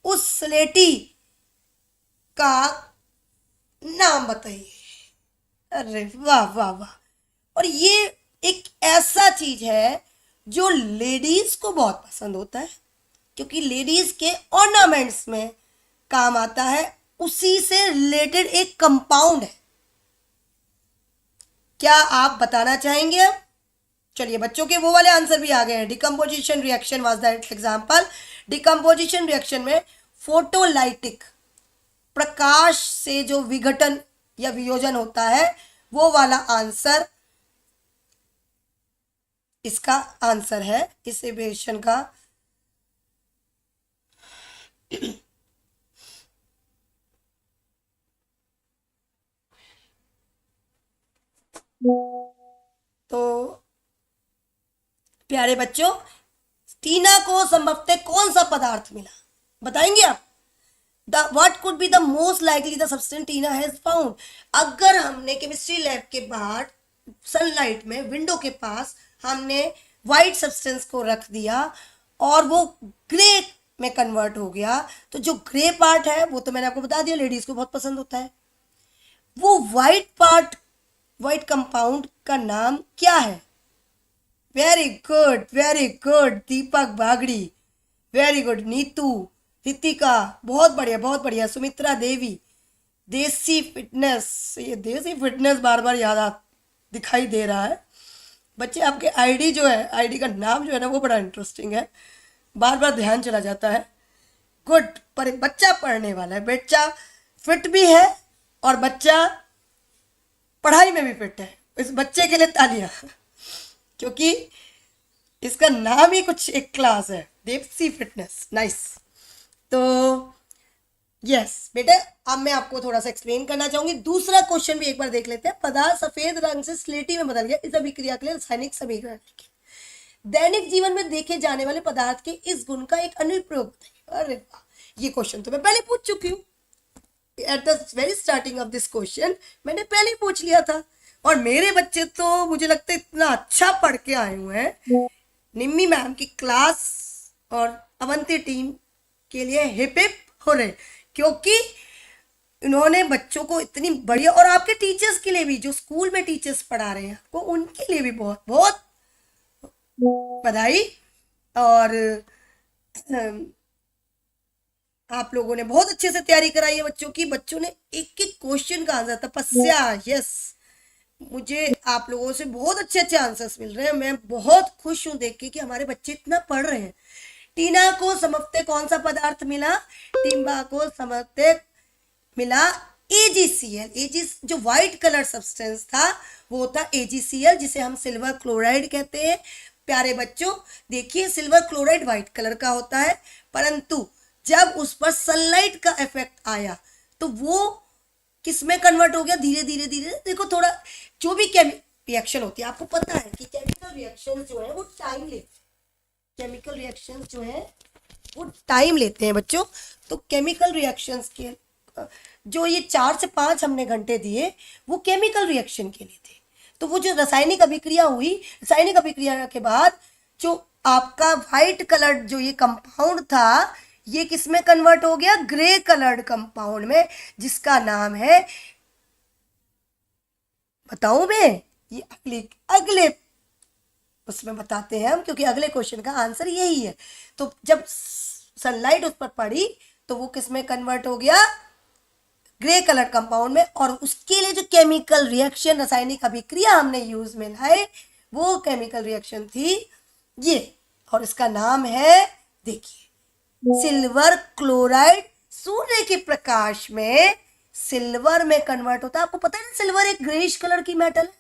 उस स्लेटी का नाम बताइए। अरे वाह वाह वाह। और ये एक ऐसा चीज है जो लेडीज को बहुत पसंद होता है, क्योंकि लेडीज के ऑर्नामेंट्स में काम आता है। उसी से रिलेटेड एक कंपाउंड है। क्या आप बताना चाहेंगे अब? चलिए, बच्चों के वो वाले आंसर भी आ गए हैं। Decomposition reaction was that example. Decomposition reaction में फोटोलाइटिक, प्रकाश से जो विघटन या वियोजन होता है, वो वाला आंसर इसका आंसर है, इस रिएक्शन का। तो प्यारे बच्चों, टीना को संभवतः कौन सा पदार्थ मिला, बताएंगे आप? What could be the most likely the substance Tina has found. अगर हमने केमिस्ट्री लैब के बाहर सनलाइट में विंडो के पास हमने व्हाइट सब्सटेंस को रख दिया और वो ग्रे में कन्वर्ट हो गया, तो जो ग्रे पार्ट है वो तो मैंने आपको बता दिया लेडीज को बहुत पसंद होता है, वो व्हाइट पार्ट, व्हाइट कंपाउंड का नाम क्या है? वेरी गुड दीपक बागड़ी, वेरी गुड नीतू, रितिका, बहुत बढ़िया, सुमित्रा देवी, देसी फिटनेस, ये देसी फिटनेस बार बार दिखाई दे रहा है। बच्चे आपके आईडी जो है, आईडी का नाम जो है ना वो बड़ा इंटरेस्टिंग है, बार बार ध्यान चला जाता है। गुड, पर बच्चा पढ़ने वाला है, बच्चा फिट भी है और बच्चा पढ़ाई में भी फिट है। इस बच्चे के लिए तालियां, क्योंकि इसका नाम ही कुछ एक क्लास है, देसी फिटनेस। नाइस। तो यस बेटे, अब मैं आपको थोड़ा सा एक्सप्लेन करना चाहूंगी। दूसरा क्वेश्चन भी एक बार देख लेते हैं। पदार्थ सफेद रंग से स्लेटी में बदल गया, इस अभिक्रिया के लिए रासायनिक समीकरण लिखें। दैनिक जीवन में देखे जाने वाले पदार्थ के इस गुण का एक अनुप्रयोग बताइए। अरे वाह, ये क्वेश्चन तो मैं पहले पूछ चुकी हूँ। At the very starting of this question मैंने पहले ही पूछ लिया था, और मेरे बच्चे तो मुझे लगता है इतना अच्छा पढ़ के आए हुए हैं। निम्मी मैम की क्लास और अवंती टीम के लिए हिप हिप हो रहे, क्योंकि इन्होंने बच्चों को इतनी बढ़िया, और आपके टीचर्स के लिए भी, जो स्कूल में टीचर्स पढ़ा रहे हैं आपको, उनके लिए भी बहुत बहुत बधाई। और आप लोगों ने बहुत अच्छे से तैयारी कराई है बच्चों की। बच्चों ने एक एक क्वेश्चन का आंसर, तपस्या, यस, मुझे आप लोगों से बहुत अच्छे अच्छे आंसर्स मिल रहे हैं। मैं बहुत खुश हूं देख के कि हमारे बच्चे इतना पढ़ रहे हैं। टीना को समझते कौन सा पदार्थ मिला? टिम्बा को समझते मिला AgCl। एजी जो व्हाइट कलर सब्सटेंस था वो होता AgCl, जिसे हम सिल्वर क्लोराइड कहते हैं। प्यारे बच्चों देखिए, सिल्वर क्लोराइड व्हाइट कलर का होता है, परंतु जब उस पर सनलाइट का इफेक्ट आया तो वो किस में कन्वर्ट हो गया? धीरे धीरे धीरे, देखो थोड़ा, जो भी रिएक्शन होती है, आपको पता है कि केमिकल रिएक्शन जो है वो टाइम लेते हैं। केमिकल रिएक्शंस जो है वो टाइम लेते हैं बच्चों। तो केमिकल रिएक्शंस के जो ये 4 से 5 हमने घंटे दिए वो केमिकल रिएक्शन के लिए थे। तो वो जो रासायनिक अभिक्रिया हुई, रासायनिक अभिक्रिया के बाद जो आपका व्हाइट कलर जो ये कंपाउंड था, ये किस में कन्वर्ट हो गया? ग्रे कलर्ड कंपाउंड में, जिसका नाम है, बताऊं मैं? ये अगले उसमें बताते हैं हम, क्योंकि अगले क्वेश्चन का आंसर यही है। तो जब सनलाइट उस पर पड़ी तो वो किस में कन्वर्ट हो गया? ग्रे कलर कंपाउंड में। और उसके लिए जो केमिकल रिएक्शन, रासायनिक अभिक्रिया हमने यूज में लाए, वो केमिकल रिएक्शन थी ये, और इसका नाम है, देखिए, सिल्वर क्लोराइड। सूर्य के प्रकाश में सिल्वर में कन्वर्ट होता है। आपको पता है ना, सिल्वर एक ग्रेइश कलर की मेटल है।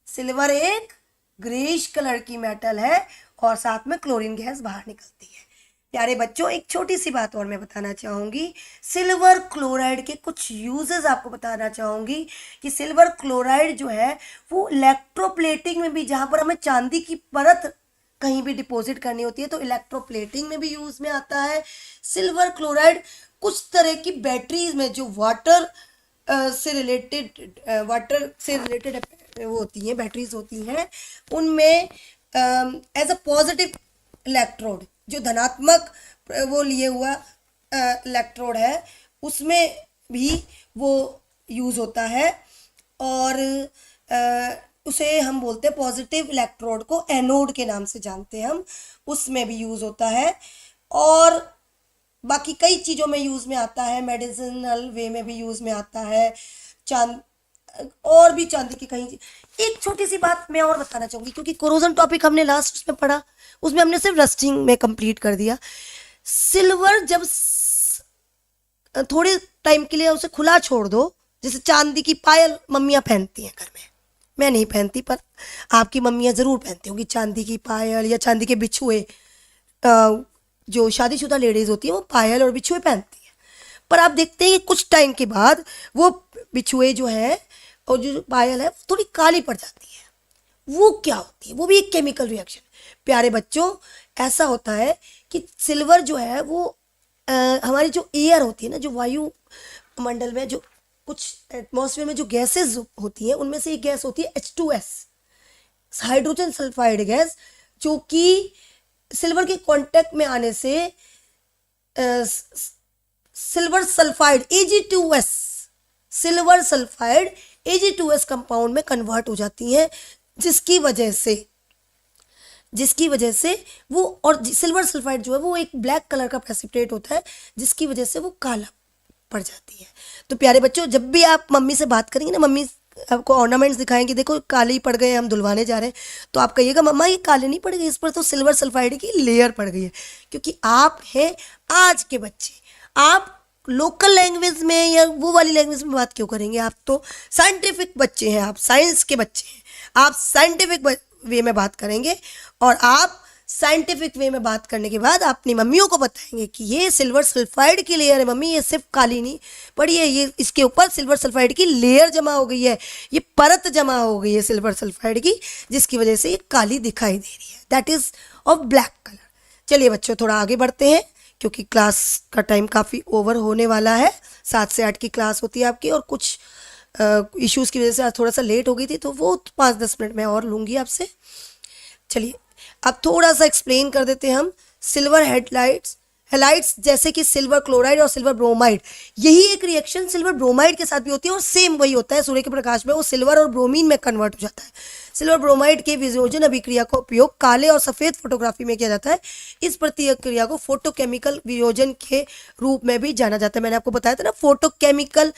सिल्वर एक ग्रेइश कलर की मेटल है और साथ में क्लोरीन गैस बाहर निकलती है। प्यारे बच्चों, एक छोटी सी बात और मैं बताना चाहूंगी। सिल्वर क्लोराइड के कुछ यूजेस आपको बताना चाहूंगी कि सिल्वर क्लोराइड जो है वो इलेक्ट्रोप्लेटिंग में भी, जहां पर हमें चांदी की परत कहीं भी डिपॉजिट करनी होती है तो इलेक्ट्रोप्लेटिंग में भी यूज में आता है। सिल्वर क्लोराइड कुछ तरह की बैटरीज में, जो वाटर से रिलेटेड वो होती हैं, बैटरीज होती हैं, उनमें एज अ पॉजिटिव इलेक्ट्रोड, जो धनात्मक वो लिए हुआ इलेक्ट्रोड है, उसमें भी वो यूज होता है। और उसे हम बोलते हैं पॉजिटिव इलेक्ट्रोड को एनोड के नाम से जानते हैं हम, उसमें भी यूज होता है। और बाकी कई चीज़ों में यूज में आता है, मेडिसिनल वे में भी यूज में आता है, चांद और भी चांदी की कहीं। एक छोटी सी बात मैं और बताना चाहूंगी, क्योंकि कोरोजन टॉपिक हमने लास्ट उसमें पढ़ा, उसमें हमने सिर्फ रस्टिंग में कंप्लीट कर दिया। सिल्वर जब थोड़े टाइम के लिए उसे खुला छोड़ दो, जैसे चांदी की पायल मम्मियाँ पहनती हैं घर में, मैं नहीं पहनती पर आपकी मम्मियाँ ज़रूर पहनती होंगी चांदी की पायल या चांदी के बिछुए। जो शादीशुदा लेडीज़ होती हैं वो पायल और बिछुए पहनती हैं, पर आप देखते हैं कि कुछ टाइम के बाद वो बिछुए जो है और जो पायल है वो थोड़ी काली पड़ जाती है। वो क्या होती है? वो भी एक केमिकल रिएक्शन। प्यारे बच्चों, ऐसा होता है कि सिल्वर जो है वो हमारी जो एयर होती है ना, जो वायु मंडल में जो कुछ एटमॉस्फेयर में जो गैसेस होती हैं, उनमें से एक गैस होती है H2S, हाइड्रोजन सल्फाइड गैस, जो कि सिल्वर के कांटेक्ट में आने से silver sulphide Ag2S, silver sulphide Ag2S compound में कन्वर्ट हो जाती हैं, जिसकी वजह से वो, और सिल्वर सल्फाइड जो है वो एक ब्लैक कलर का प्रेसिपिटेट होता है, जिसकी वजह से वो काला पड़ जाती है। तो प्यारे बच्चों, जब भी आप मम्मी से बात करेंगे ना, मम्मी आपको ऑर्नामेंट्स दिखाएंगे, देखो काले ही पड़ गए, हम धुलवाने जा रहे हैं, तो आप कहिएगा मम्मा ये काले नहीं पड़ गए, इस पर तो सिल्वर सल्फाइड की लेयर पड़ गई है। क्योंकि आप हैं आज के बच्चे, आप लोकल लैंग्वेज में या वो वाली लैंग्वेज में बात क्यों करेंगे, आप तो साइंटिफिक बच्चे हैं, आप साइंस के बच्चे हैं, आप साइंटिफिक वे में बात करेंगे, और आप साइंटिफिक वे में बात करने के बाद अपनी मम्मियों को बताएंगे कि ये सिल्वर सल्फाइड की लेयर है मम्मी, ये सिर्फ काली नहीं पड़ी है, ये इसके ऊपर सिल्वर सल्फाइड की लेयर जमा हो गई है, ये परत जमा हो गई है सिल्वर सल्फाइड की, जिसकी वजह से ये काली दिखाई दे रही है, that is of black colour. चलिए बच्चों, थोड़ा आगे बढ़ते हैं, क्योंकि क्लास का टाइम काफ़ी ओवर होने वाला है। 7 से 8 की क्लास होती है आपकी, और कुछ इश्यूज़ की वजह से आज थोड़ा सा लेट हो गई थी, तो वो 5-10 मिनट में और लूँगी आपसे। चलिए अब थोड़ा सा एक्सप्लेन कर देते हैं हम। सिल्वर हेलाइट्स जैसे कि सिल्वर क्लोराइड और सिल्वर ब्रोमाइड, यही एक रिएक्शन सिल्वर ब्रोमाइड के साथ भी होती है, और सेम वही होता है, सूर्य के प्रकाश में वो सिल्वर और ब्रोमीन में कन्वर्ट हो जाता है। सिल्वर ब्रोमाइड के वियोजन अभिक्रिया का उपयोग काले और सफ़ेद फोटोग्राफी में किया जाता है। इस प्रतिक्रिया को फोटोकेमिकल वियोजन के रूप में भी जाना जाता है। मैंने आपको बताया था ना, फोटोकेमिकल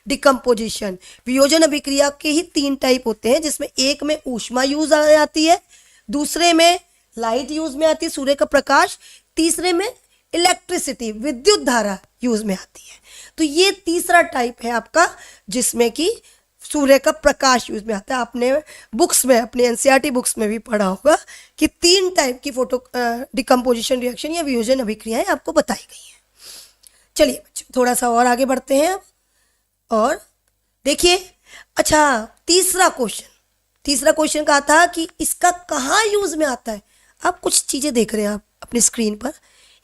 डिकम्पोजिशन, वियोजन अभिक्रिया के ही 3 टाइप होते हैं, जिसमें एक में ऊष्मा यूज आ जाती है, दूसरे में लाइट यूज में आती है, सूर्य का प्रकाश, तीसरे में इलेक्ट्रिसिटी, विद्युत धारा यूज में आती है। तो ये तीसरा टाइप है आपका, जिसमें कि सूर्य का प्रकाश यूज में आता है। आपने बुक्स में, अपने एनसीईआरटी बुक्स में भी पढ़ा होगा कि 3 टाइप की फोटो डिकम्पोजिशन रिएक्शन या वियोजन अभिक्रियाएं आपको बताई गई हैं। चलिए बच्चों, थोड़ा सा और आगे बढ़ते हैं अब, और देखिए, अच्छा तीसरा क्वेश्चन कहा था कि इसका कहाँ यूज में आता है। आप कुछ चीजें देख रहे हैं आप अपनी स्क्रीन पर,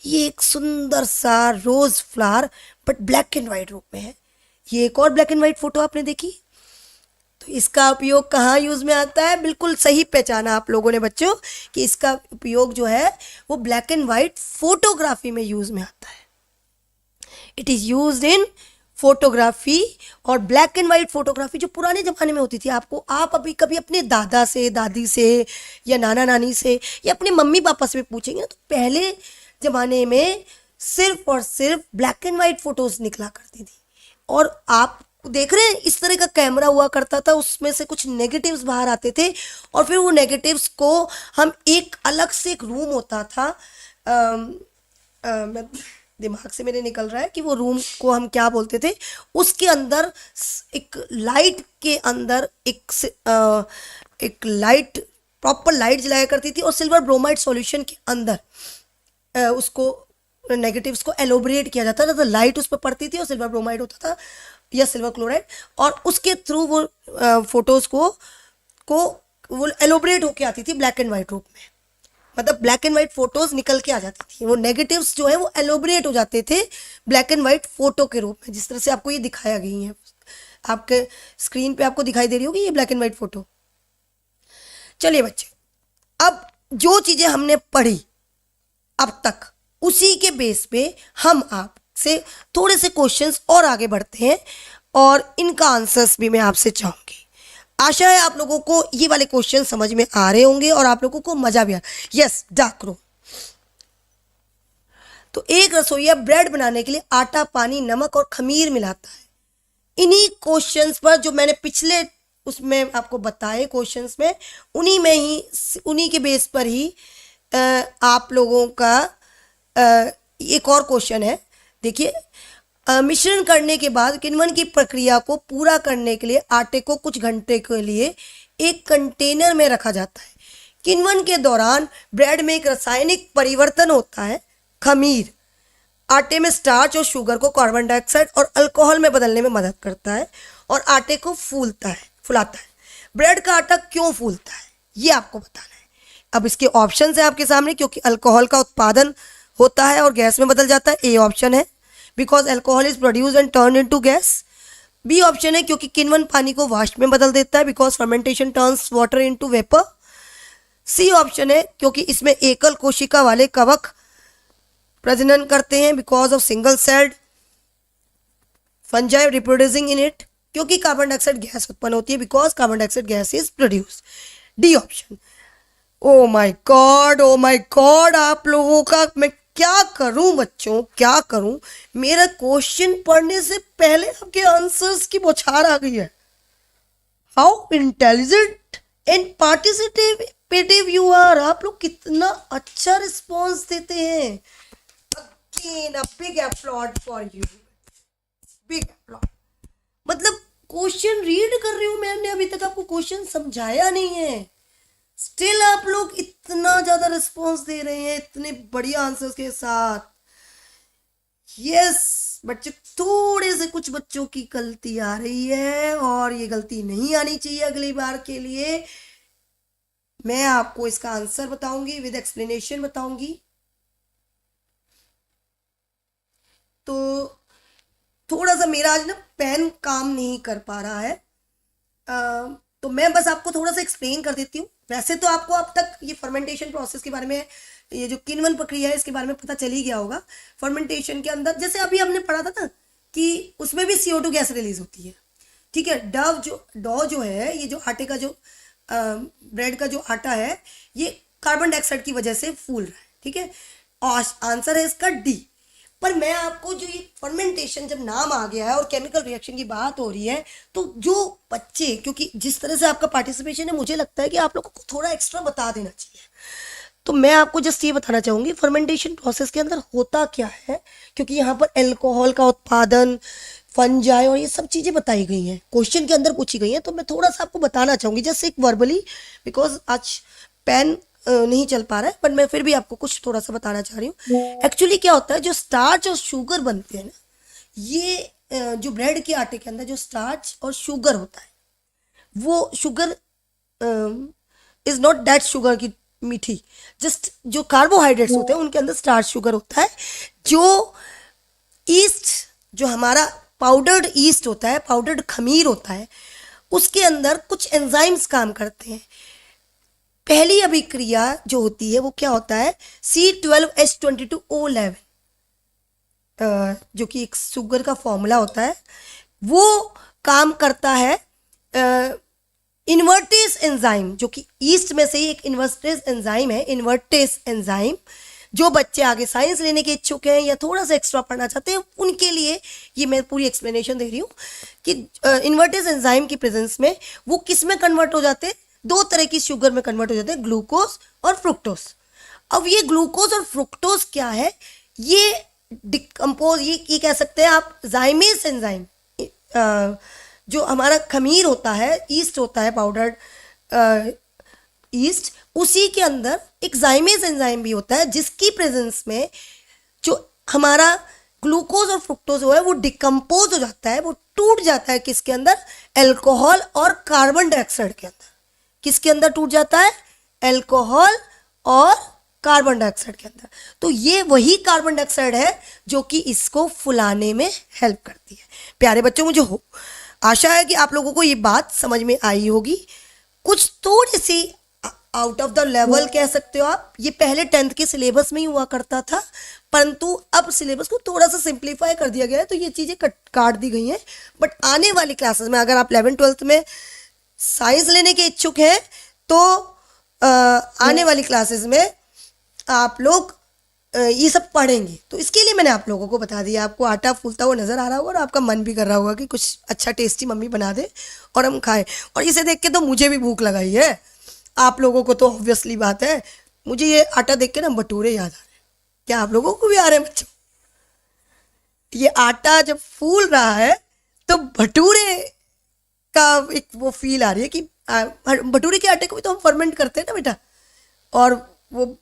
ये एक सुंदर सा rose flower but black and white रूप में है। ये एक और ब्लैक एंड वाइट फोटो आपने देखी, तो इसका उपयोग कहाँ यूज में आता है। बिल्कुल सही पहचाना आप लोगों ने बच्चों कि इसका उपयोग जो है वो ब्लैक एंड वाइट फोटोग्राफी में यूज में आता है। It is used in photography, और ब्लैक एंड वाइट फोटोग्राफी जो पुराने ज़माने में होती थी, आप अभी कभी अपने दादा से, दादी से, या नाना नानी से, या अपने मम्मी पापा से भी पूछेंगे ना, तो पहले ज़माने में सिर्फ और सिर्फ ब्लैक एंड वाइट फ़ोटोज़ निकला करती थी। और आप देख रहे हैं, इस तरह का कैमरा हुआ करता था, उसमें से कुछ नेगेटिव्स बाहर आते थे, और फिर वो नेगेटिव्स को हम एक अलग से एक रूम होता था, मैं दिमाग से मेरे निकल रहा है कि वो रूम को हम क्या बोलते थे, उसके अंदर एक लाइट के अंदर एक लाइट, प्रॉपर लाइट जलाया करती थी, और सिल्वर ब्रोमाइड सॉल्यूशन के अंदर उसको नेगेटिव्स को एलोबरेट किया जाता था, तो लाइट उस पर पड़ती थी और सिल्वर ब्रोमाइड होता था या सिल्वर क्लोराइड, और उसके थ्रू वो फोटोज़ को वो एलोबरेट होके आती थी ब्लैक एंड वाइट रूप में। मतलब ब्लैक एंड वाइट फोटोज निकल के आ जाती थी, वो नेगेटिव्स जो है वो एलोबरेट हो जाते थे ब्लैक एंड वाइट फोटो के रूप में, जिस तरह से आपको ये दिखाया गई है, आपके स्क्रीन पे आपको दिखाई दे रही होगी ये ब्लैक एंड वाइट फोटो। चलिए बच्चे, अब जो चीजें हमने पढ़ी अब तक, उसी के बेस पे हम आपसे थोड़े से क्वेश्चंस और आगे बढ़ते हैं, और इनका आंसर्स भी मैं आपसे चाहूंगी। आशा है आप लोगों को ये वाले क्वेश्चन समझ में आ रहे होंगे और आप लोगों को मजा भी आ रहा है। Yes, dark room. तो एक रसोइया ब्रेड बनाने के लिए आटा, पानी, नमक और खमीर मिलाता है। इन्हीं क्वेश्चंस पर जो मैंने पिछले उसमें आपको बताए क्वेश्चंस में, उन्हीं के बेस पर ही आप लोगों का एक और क्वेश्चन है। देखिए, मिश्रण करने के बाद किण्वन की प्रक्रिया को पूरा करने के लिए आटे को कुछ घंटे के लिए एक कंटेनर में रखा जाता है। किण्वन के दौरान ब्रेड में एक रासायनिक परिवर्तन होता है। खमीर आटे में स्टार्च और शुगर को कार्बन डाइऑक्साइड और अल्कोहल में बदलने में मदद करता है और आटे को फुलाता है। ब्रेड का आटा क्यों फूलता है, ये आपको बताना है। अब इसके ऑप्शन है आपके सामने, क्योंकि अल्कोहल का उत्पादन होता है और गैस में बदल जाता है, ए ऑप्शन है, because alcohol is produce and turn into gas. B option है क्योंकि किण्वन पानी को वाष्प में बदल देता है, because fermentation turns water into vapour. C option है क्योंकि इसमें एकल कोशिका वाले कवक प्रजनन करते हैं, because of single celled fungi reproducing in it, क्योंकि कार्बन डाइऑक्साइड गैस उत्पन्न होती है, because carbon dioxide gas is produce. D option. Oh my God, आप लोगों का मैं क्या करूं बच्चों, क्या करूं। मेरा क्वेश्चन पढ़ने से पहले आपके आंसर्स की बौछार आ गई है। How intelligent and participative you are. आप लोग कितना अच्छा रिस्पॉन्स देते हैं। Again a big upload for you, big upload. मतलब क्वेश्चन रीड कर रही हूं, मैंने अभी तक आपको क्वेश्चन समझाया नहीं है, स्टिल आप लोग इतना ज्यादा रिस्पॉन्स दे रहे हैं इतने बढ़िया आंसर्स के साथ। यस बच्चे, थोड़े से कुछ बच्चों की गलती आ रही है और ये गलती नहीं आनी चाहिए अगली बार के लिए। मैं आपको इसका आंसर बताऊंगी, विद एक्सप्लेनेशन बताऊंगी। तो थोड़ा सा मेरा आज ना पेन काम नहीं कर पा रहा है, तो मैं बस आपको थोड़ा सा एक्सप्लेन कर देती हूँ। वैसे तो आपको अब तक ये फर्मेंटेशन प्रोसेस के बारे में, ये जो किण्वन प्रक्रिया है इसके बारे में पता चल ही गया होगा। फर्मेंटेशन के अंदर जैसे अभी हमने पढ़ा था ना कि उसमें भी CO2 गैस रिलीज होती है, ठीक है। डो जो है, ये जो आटे का जो ब्रेड का जो आटा है, ये कार्बन डाइऑक्साइड की वजह से फूल रहा है, ठीक है। और आंसर है इसका डी। पर मैं आपको जो ये फर्मेंटेशन जब नाम आ गया है और केमिकल रिएक्शन की बात हो रही है, तो जो बच्चे, क्योंकि जिस तरह से आपका पार्टिसिपेशन है, मुझे लगता है कि आप लोगों को थोड़ा एक्स्ट्रा बता देना चाहिए। तो मैं आपको जस्ट ये बताना चाहूंगी फर्मेंटेशन प्रोसेस के अंदर होता क्या है, क्योंकि यहाँ पर अल्कोहल का उत्पादन, फंजाई और ये सब चीज़ें बताई गई हैं, क्वेश्चन के अंदर पूछी गई हैं। तो मैं थोड़ा सा आपको बताना चाहूंगी जस्ट एक वर्बली, बिकॉज आज पेन नहीं चल पा रहा है, पर मैं फिर भी आपको कुछ थोड़ा सा बताना चाह रही हूँ। एक्चुअली क्या होता है, जो स्टार्च और शुगर बनते हैं ना, ये जो ब्रेड के आटे के अंदर जो स्टार्च और शुगर होता है, वो sugar is not that sugar की मीठी, जस्ट जो कार्बोहाइड्रेट्स होते हैं उनके अंदर स्टार्च शुगर होता है। जो ईस्ट, जो हमारा पाउडर्ड ईस्ट होता है, पाउडर्ड खमीर होता है, उसके अंदर कुछ एंजाइम्स काम करते हैं। पहली अभिक्रिया जो होती है वो क्या होता है, C12H22O11, जो कि एक शुगर का फॉर्मूला होता है, वो काम करता है इन्वर्टेस एंजाइम, जो कि ईस्ट में से ही एक इन्वर्टेस एंजाइम है, इन्वर्टेस एंजाइम। जो बच्चे आगे साइंस लेने के इच्छुक हैं या थोड़ा सा एक्स्ट्रा पढ़ना चाहते हैं, उनके लिए ये मैं पूरी एक्सप्लेनेशन दे रही हूँ कि इन्वर्टेस एंजाइम की प्रेजेंस में वो किस में कन्वर्ट हो जाते हैं, दो तरह की शुगर में कन्वर्ट हो जाते हैं, ग्लूकोज और फ्रुक्टोज। अब ये ग्लूकोज और फ्रुक्टोज क्या है, ये डिकम्पोज, ये कह सकते हैं आप जाइमेस एंजाइम, जो हमारा खमीर होता है, ईस्ट होता है, पाउडर्ड ईस्ट, उसी के अंदर एक जाइमेस एंजाइम भी होता है, जिसकी प्रेजेंस में जो हमारा ग्लूकोज और फ्रुक्टोज है वो डिकम्पोज हो जाता है, वो टूट जाता है किसके अंदर, अल्कोहल और कार्बन डाइऑक्साइड के अंदर। किसके अंदर टूट जाता है, अल्कोहल और कार्बन डाइऑक्साइड के अंदर। तो ये वही कार्बन डाइऑक्साइड है जो कि इसको फुलाने में हेल्प करती है। प्यारे बच्चों, मुझे आशा है कि आप लोगों को ये बात समझ में आई होगी। कुछ थोड़ी सी आउट ऑफ द लेवल कह सकते हो आप, ये पहले 10th के सिलेबस में ही हुआ करता था, परंतु अब सिलेबस को थोड़ा सा सिंप्लीफाई कर दिया गया है, तो ये चीज़ें काट दी गई हैं। बट आने वाली क्लासेस में अगर आप 11th 12th में साइंस लेने के इच्छुक हैं, तो आने वाली क्लासेस में आप लोग ये सब पढ़ेंगे। तो इसके लिए मैंने आप लोगों को बता दिया, आपको आटा फूलता हुआ नज़र आ रहा होगा और आपका मन भी कर रहा होगा कि कुछ अच्छा टेस्टी मम्मी बना दे और हम खाएं। और इसे देख के तो मुझे भी भूख लगाई है, आप लोगों को तो ऑब्वियसली बात है। मुझे ये आटा देख के ना भटूरे याद आ रहे हैं। क्या आप लोगों को भी आ रहे हैं बच्चों? ये आटा जब फूल रहा है तो भटूरे का एक वो फील आ रही है कि भटूरे के आटे को भी तो हम फर्मेंट करते हैं ना बेटा, और वो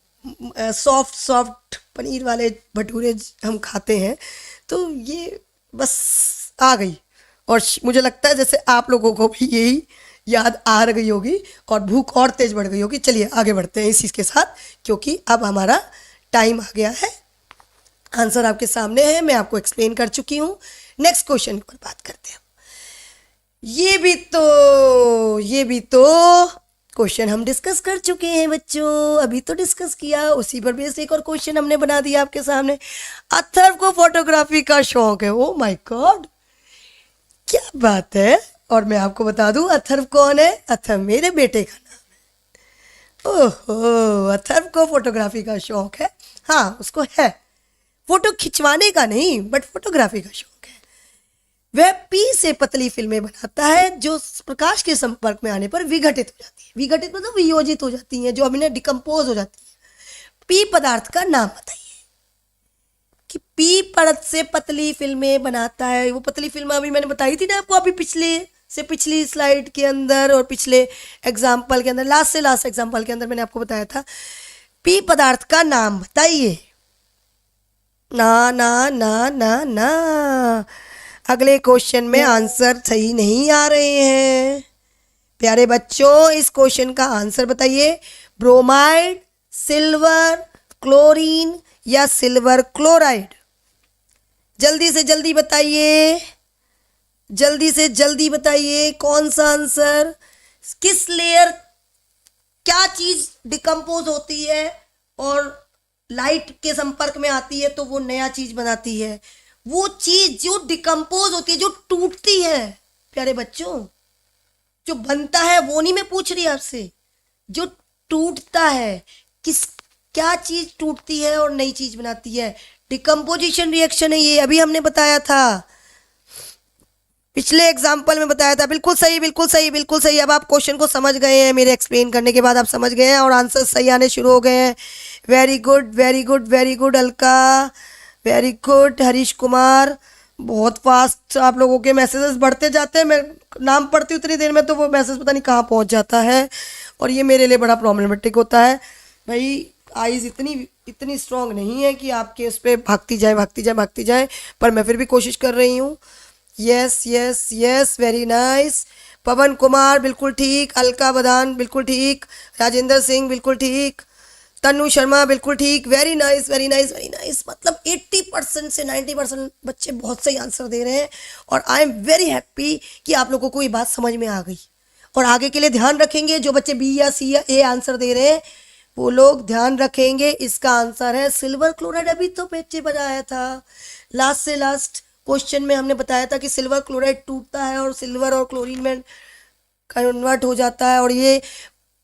सॉफ्ट पनीर वाले भटूरे हम खाते हैं। तो ये बस आ गई, और मुझे लगता है जैसे आप लोगों को भी यही याद आ गई होगी और भूख और तेज बढ़ गई होगी। चलिए आगे बढ़ते हैं इसी के साथ, क्योंकि अब हमारा टाइम आ गया है आंसर आपके सामने है, मैं आपको एक्सप्लेन कर चुकी हूँ। नेक्स्ट क्वेश्चन पर बात करते हैं। ये भी तो क्वेश्चन हम डिस्कस कर चुके हैं बच्चों, अभी तो डिस्कस किया, उसी पर बेस्ड एक और क्वेश्चन हमने बना दिया आपके सामने। अथर्व को फोटोग्राफी का शौक है। ओ माय गॉड, क्या बात है। और मैं आपको बता दूं अथर्व कौन है? अथर्व मेरे बेटे का नाम है। ओहो, अथर्व को फोटोग्राफी का शौक है। हाँ, उसको है, फोटो खिंचवाने का नहीं बट फोटोग्राफी का शौक है। वह पी से पतली फिल्में बनाता है जो प्रकाश के संपर्क में आने पर विघटित हो जाती है। विघटित मतलब वियोजित हो जाती हैं, जो अभी डिकम्पोज हो जाती है। पी पदार्थ का नाम बताइए कि पी परत से पतली फिल्में बनाता है। वो पतली फिल्में अभी मैंने बताई थी ना आपको, अभी पिछली स्लाइड के अंदर और पिछले एग्जाम्पल के अंदर, लास्ट से लास्ट एग्जाम्पल के अंदर मैंने आपको बताया था। पी पदार्थ का नाम बताइए। ना ना ना ना ना, अगले क्वेश्चन में आंसर सही नहीं आ रहे हैं प्यारे बच्चों। इस क्वेश्चन का आंसर बताइए। ब्रोमाइड, सिल्वर, क्लोरीन या सिल्वर क्लोराइड? जल्दी से जल्दी बताइए, जल्दी से जल्दी बताइए कौन सा आंसर। किस लेयर, क्या चीज डिकम्पोज होती है और लाइट के संपर्क में आती है तो वो नया चीज बनाती है? वो चीज जो डिकम्पोज होती है, जो टूटती है प्यारे बच्चों, जो बनता है वो नहीं मैं पूछ रही आपसे, जो टूटता है। क्या चीज टूटती है और नई चीज बनाती है? डिकम्पोजिशन रिएक्शन है ये, अभी हमने बताया था, पिछले एग्जाम्पल में बताया था। बिल्कुल सही, बिल्कुल सही, बिल्कुल सही। अब आप क्वेश्चन को समझ गए हैं, मेरे एक्सप्लेन करने के बाद आप समझ गए हैं और आंसर सही आने शुरू हो गए हैं। Very good, very good, very good Alka, very good Harish Kumar. बहुत फास्ट आप लोगों के मैसेजेस बढ़ते जाते हैं। मैं नाम पढ़ती हूँ उतनी देर में तो वो मैसेज पता नहीं कहाँ पहुँच जाता है, और ये मेरे लिए बड़ा प्रॉब्लमेटिक होता है। भाई आईज इतनी स्ट्रांग नहीं है कि आपके उस पर भागती जाए, पर मैं फिर भी कोशिश कर रही हूँ। Yes yes yes, very nice. Pawan Kumar बिल्कुल ठीक, अलका बदान बिल्कुल ठीक, राजेंद्र सिंह बिल्कुल ठीक, तनु शर्मा बिल्कुल ठीक। Very nice, very nice, very nice. मतलब 80% से 90% बच्चे बहुत सही आंसर दे रहे हैं और आई एम वेरी हैप्पी कि आप लोगों को ये बात समझ में आ गई। और आगे के लिए ध्यान रखेंगे, जो बच्चे बी या सी या ए आंसर दे रहे हैं वो लोग ध्यान रखेंगे। इसका आंसर है सिल्वर क्लोराइड। अभी तो बच्चे बताया था, लास्ट से लास्ट क्वेश्चन में हमने बताया था कि सिल्वर क्लोराइड टूटता है और सिल्वर और क्लोरीन में कन्वर्ट हो जाता है और ये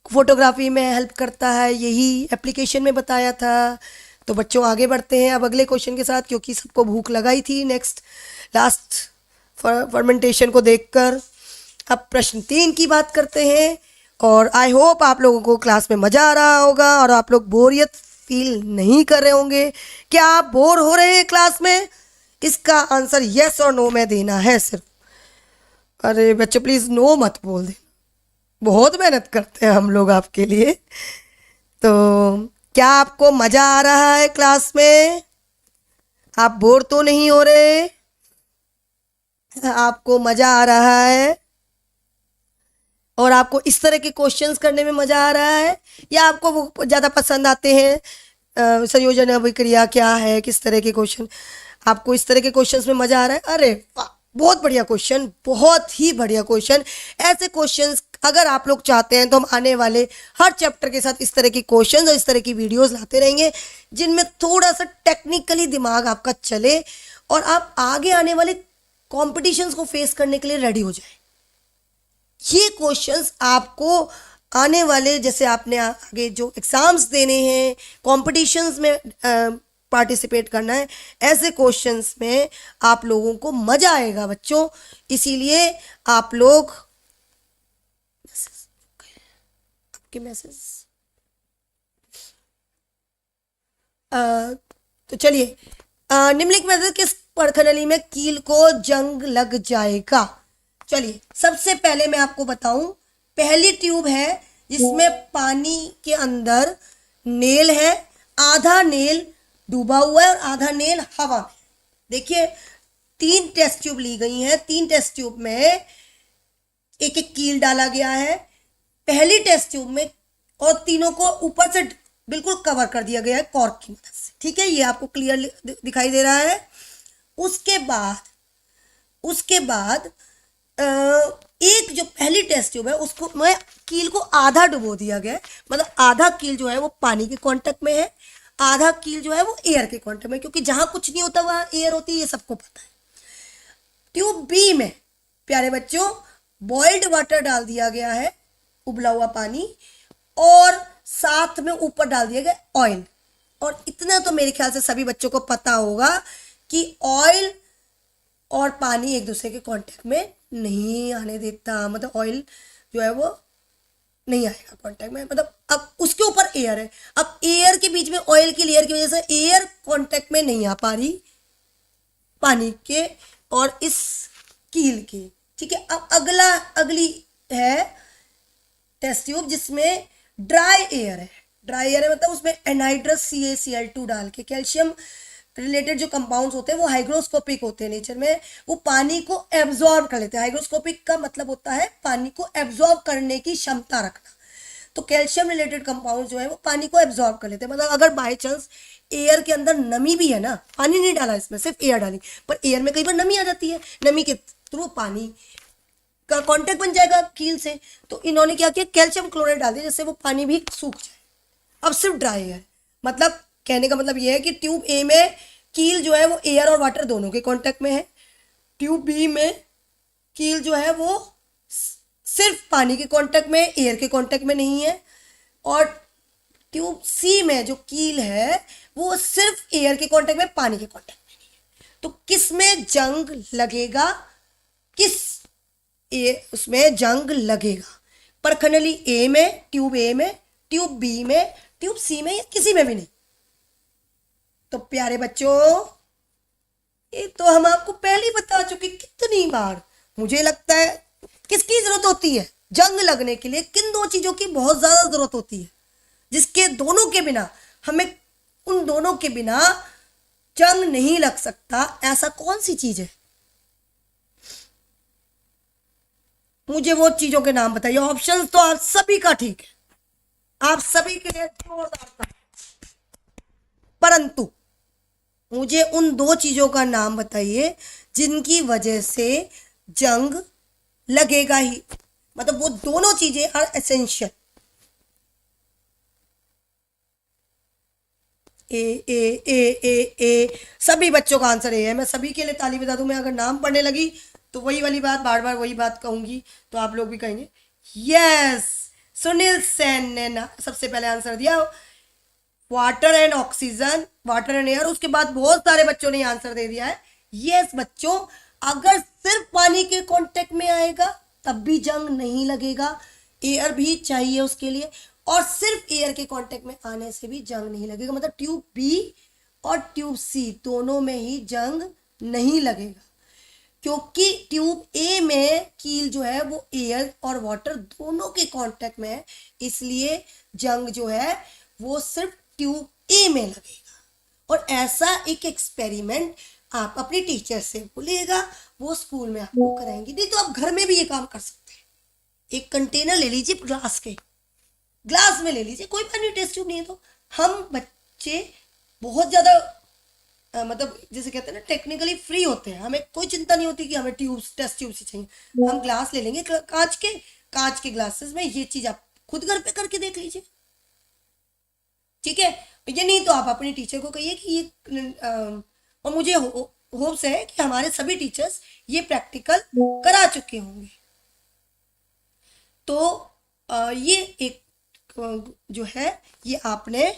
फोटोग्राफी में हेल्प करता है, यही एप्लीकेशन में बताया था। तो बच्चों आगे बढ़ते हैं अब अगले क्वेश्चन के साथ, क्योंकि सबको भूख लगाई थी नेक्स्ट लास्ट फर्मेंटेशन को देखकर। अब प्रश्न 3 की बात करते हैं और आई होप आप लोगों को क्लास में मज़ा आ रहा होगा और आप लोग बोरियत फील नहीं कर रहे होंगे। क्या आप बोर हो रहे हैं क्लास में? इसका आंसर यस और नो में देना है सिर्फ। अरे बच्चों प्लीज़ नो मत बोल देना, बहुत मेहनत करते हैं हम लोग आपके लिए। तो क्या आपको मज़ा आ रहा है क्लास में? आप बोर तो नहीं हो रहे? आपको मज़ा आ रहा है और आपको इस तरह के क्वेश्चंस करने में मज़ा आ रहा है, या आपको वो ज़्यादा पसंद आते हैं? संयोजन अभिक्रिया क्या है, किस तरह के क्वेश्चन आपको इस तरह के क्वेश्चंस में मज़ा आ रहा है? अरे वाह, बहुत बढ़िया क्वेश्चन, बहुत ही बढ़िया क्वेश्चन। ऐसे क्वेश्चंस अगर आप लोग चाहते हैं तो हम आने वाले हर चैप्टर के साथ इस तरह की क्वेश्चंस और इस तरह की वीडियोस लाते रहेंगे, जिनमें थोड़ा सा टेक्निकली दिमाग आपका चले और आप आगे आने वाले कॉम्पिटिशन्स को फेस करने के लिए रेडी हो जाए। ये क्वेश्चंस आपको आने वाले, जैसे आपने आगे जो एग्जाम्स देने हैं, कॉम्पिटिशन्स में पार्टिसिपेट करना है, ऐसे क्वेश्चंस में आप लोगों को मज़ा आएगा बच्चों। इसीलिए आप लोग आपके मैसेज तो चलिए, निम्नलिखित में से किस परखनली में कील को जंग लग जाएगा? चलिए सबसे पहले मैं आपको बताऊं, पहली ट्यूब है जिसमें पानी के अंदर नेल है, आधा नेल डूबा हुआ है और आधा नेल हवा में। देखिए 3 टेस्ट ट्यूब ली गई हैं, 3 टेस्ट ट्यूब में एक कील डाला गया है पहली टेस्ट ट्यूब में, और तीनों को ऊपर से बिल्कुल कवर कर दिया गया है कॉर्क की मदद से। ठीक है, ये आपको क्लियर दिखाई दे रहा है। उसके बाद एक जो पहली टेस्ट ट्यूब है उसको मैं कील को आधा डुबो दिया गया है, मतलब आधा कील जो है वो पानी के कांटेक्ट में है, आधा कील जो है वो एयर के कांटेक्ट में, क्योंकि जहां कुछ नहीं होता वहां एयर होती है, ये सबको पता है। ट्यूब बी में प्यारे बच्चों बॉइल्ड वाटर डाल दिया गया है, उबला हुआ पानी, और साथ में ऊपर डाल दिया गया ऑयल। और इतना तो मेरे ख्याल से सभी बच्चों को पता होगा कि ऑयल और पानी एक दूसरे के कांटेक्ट में नहीं आने देता, मतलब ऑयल जो है वो नहीं आएगा कांटेक्ट में, मतलब अब उसके ऊपर एयर है, अब एयर के बीच में ऑयल की लेयर की वजह से एयर कांटेक्ट में नहीं आ पा रही पानी के और इस कील के। ठीक है, अब अगली है टेस्ट ट्यूब जिसमें ड्राई एयर है। ड्राई एयर है मतलब उसमें एनहाइड्रस CaCl2 डाल के, कैल्शियम रिलेटेड जो कंपाउंड्स होते हैं वो हाइग्रोस्कोपिक होते हैं नेचर में, वो पानी को एब्जॉर्ब कर लेते हैं। हाइग्रोस्कोपिक का मतलब होता है पानी को एब्जॉर्ब करने की क्षमता रखना। तो कैल्शियम रिलेटेड कंपाउंड जो है वो पानी को एब्जॉर्ब कर लेते हैं, मतलब अगर बाय चांस एयर के अंदर नमी भी है ना, पानी नहीं डाला इसमें, सिर्फ एयर डाली, पर एयर में कई बार नमी आ जाती है, नमी के थ्रू पानी का कांटेक्ट बन जाएगा कील से, तो इन्होंने क्या किया, कैल्शियम क्लोराइड डाल दिया जिससे वो पानी भी सूख जाए। अब सिर्फ ड्राई है, मतलब कहने का मतलब ये है कि ट्यूब ए में कील जो है वो एयर और वाटर दोनों के कांटेक्ट में है, ट्यूब बी में कील जो है वो सिर्फ पानी के कांटेक्ट में, एयर के कांटेक्ट में नहीं है, और ट्यूब सी में जो कील है वो सिर्फ एयर के कांटेक्ट में, पानी के कांटेक्ट में नहीं है। तो किस में जंग लगेगा, उसमें जंग लगेगा, परखंडली ए में, ट्यूब ए में, ट्यूब बी में, ट्यूब सी में, या किसी में भी नहीं। तो प्यारे बच्चों ये तो हम आपको पहले ही बता चुके कितनी बार। मुझे लगता है किसकी जरूरत होती है जंग लगने के लिए, किन दो चीजों की बहुत ज्यादा जरूरत होती है, जिसके दोनों के बिना हमें, उन दोनों के बिना जंग नहीं लग सकता, ऐसा कौन सी चीज है? मुझे वो चीजों के नाम बताइए। ऑप्शन तो आप सभी का ठीक है, आप सभी के लिए जोरदार था, परंतु मुझे उन दो चीजों का नाम बताइए जिनकी वजह से जंग लगेगा ही, मतलब वो दोनों चीजें आर एसेंशियल। ए ए ए ए ए सभी बच्चों का आंसर ए है। मैं सभी के लिए ताली बजा दूं। मैं अगर नाम पढ़ने लगी तो वही वाली बात, बार बार वही बात कहूंगी, तो आप लोग भी कहेंगे यस। सुनील सेन ने सबसे पहले आंसर दिया, water and oxygen, water and air. उसके बाद बहुत सारे बच्चों ने आंसर दे दिया है यस बच्चों, अगर सिर्फ पानी के कांटेक्ट में आएगा तब भी जंग नहीं लगेगा, एयर भी चाहिए उसके लिए, और सिर्फ एयर के कांटेक्ट में आने से भी जंग नहीं लगेगा। मतलब ट्यूब बी और ट्यूब सी दोनों में ही जंग नहीं लगेगा, क्योंकि ट्यूब ए में कील जो है वो एयर और वाटर दोनों के कांटेक्ट में है, इसलिए जंग जो है वो सिर्फ ट्यूब ए में लगेगा। और ऐसा एक एक्सपेरिमेंट आप अपनी टीचर से बोलिएगा, वो स्कूल में आपको कराएंगी। नहीं तो आप घर में भी ये काम कर सकते हैं। एक कंटेनर ले लीजिए ग्लास में ले लीजिए, कोई पानी टेस्ट ट्यूब नहीं है तो। हम बच्चे बहुत ज्यादा मतलब जैसे कहते हैं ना टेक्निकली फ्री होते हैं, हमें कोई चिंता नहीं होती कि हमें टेस्ट ट्यूब से चाहिए। हम ग्लास ले लेंगे, कांच के ग्लासेस में। ये चीज आप खुद घर पे करके देख लीजिए, ठीक है। ये नहीं तो आप अपनी टीचर को कहिए कि ये और मुझे होप्स है कि हमारे सभी टीचर्स ये प्रैक्टिकल करा चुके होंगे। तो ये एक जो है ये आपने